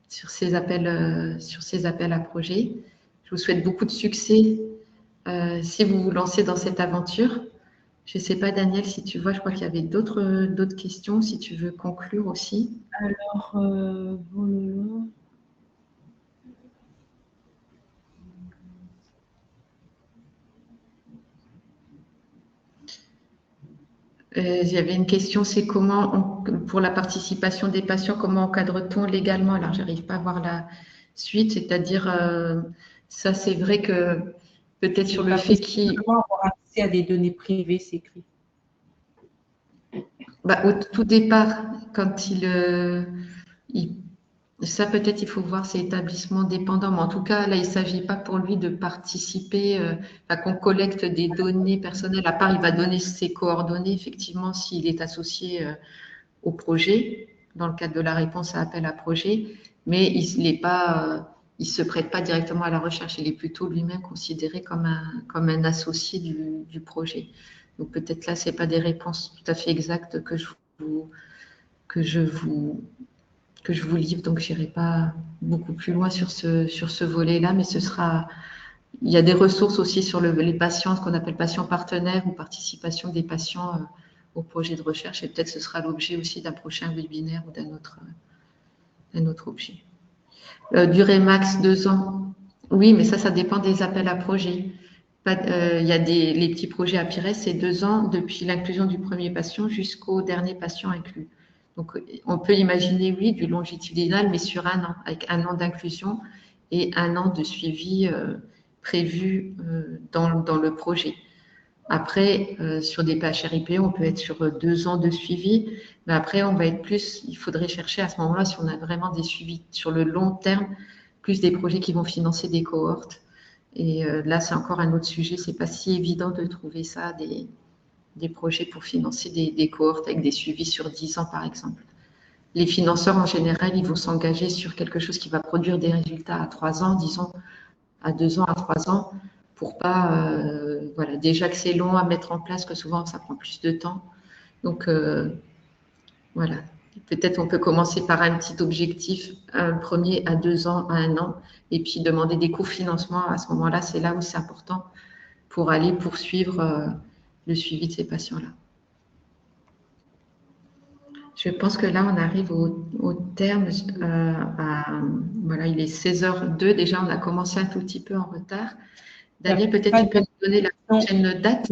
sur ces appels à projets. Je vous souhaite beaucoup de succès si vous vous lancez dans cette aventure. Je ne sais pas, Daniel, si tu vois, je crois qu'il y avait d'autres questions, si tu veux conclure aussi. Alors, il y avait une question, c'est comment, pour la participation des patients, comment encadre-t-on légalement? Alors, je n'arrive pas à voir la suite, c'est-à-dire, ça c'est vrai que peut-être sur le fait qu'il... avoir accès à des données privées, c'est écrit. Au tout départ, quand ça peut-être il faut voir ces établissements dépendants, mais en tout cas là il ne s'agit pas pour lui de participer, qu'on collecte des données personnelles, à part il va donner ses coordonnées effectivement s'il est associé au projet dans le cadre de la réponse à appel à projet, mais il se prête pas directement à la recherche, il est plutôt lui-même considéré comme un associé du projet. Donc peut-être là c'est pas des réponses tout à fait exactes que je vous livre, donc je n'irai pas beaucoup plus loin sur ce volet-là, mais il y a des ressources aussi sur les patients, ce qu'on appelle patients partenaires ou participation des patients au projet de recherche, et peut-être ce sera l'objet aussi d'un prochain webinaire ou d'un autre objet. Durée max 2 ans. Oui, mais ça dépend des appels à projets. Il y a les petits projets à Pires, c'est 2 ans depuis l'inclusion du premier patient jusqu'au dernier patient inclus. Donc, on peut imaginer, oui, du longitudinal, mais sur 1 an, avec 1 an d'inclusion et 1 an de suivi prévu dans le projet. Après, sur des PHRIP, on peut être sur 2 ans de suivi, mais après, on va être plus, il faudrait chercher à ce moment-là, si on a vraiment des suivis sur le long terme, plus des projets qui vont financer des cohortes. Et là, c'est encore un autre sujet, c'est pas si évident de trouver ça, des projets pour financer des cohortes avec des suivis sur 10 ans, par exemple. Les financeurs, en général, ils vont s'engager sur quelque chose qui va produire des résultats à 3 ans, disons, à 2 ans, à 3 ans, pour pas, voilà, déjà que c'est long à mettre en place, que souvent, ça prend plus de temps. Donc, voilà. Peut-être on peut commencer par un petit objectif, un premier à 2 ans, à 1 an, et puis demander des cofinancements. À ce moment-là, c'est là où c'est important pour aller poursuivre le suivi de ces patients-là. Je pense que là, on arrive au terme. Voilà, il est 16h02. Déjà, on a commencé un tout petit peu en retard. Daniel, peut-être tu peux nous donner la prochaine date?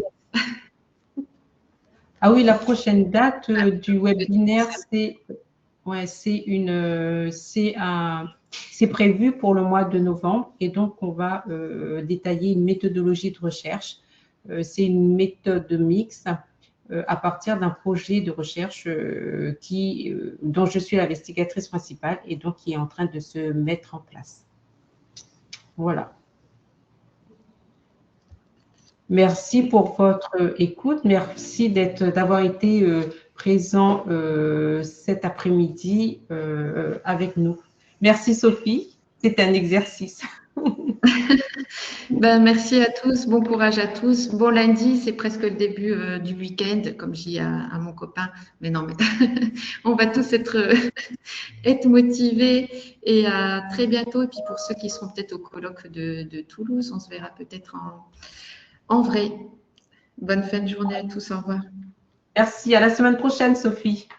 Ah oui, la prochaine date du webinaire, c'est Ouais, c'est prévu pour le mois de novembre et donc on va détailler une méthodologie de recherche. C'est une méthode mixte à partir d'un projet de recherche dont je suis l'investigatrice principale et donc qui est en train de se mettre en place. Voilà. Merci pour votre écoute. Merci d'avoir été présent cet après-midi avec nous. Merci Sophie. C'est un exercice. Ben, merci à tous, bon courage à tous. Bon lundi, c'est presque le début du week-end, comme je dis à mon copain. Mais non, mais on va tous être motivés et à très bientôt. Et puis pour ceux qui seront peut-être au colloque de Toulouse, on se verra peut-être en vrai. Bonne fin de journée à tous, au revoir. Merci, à la semaine prochaine Sophie.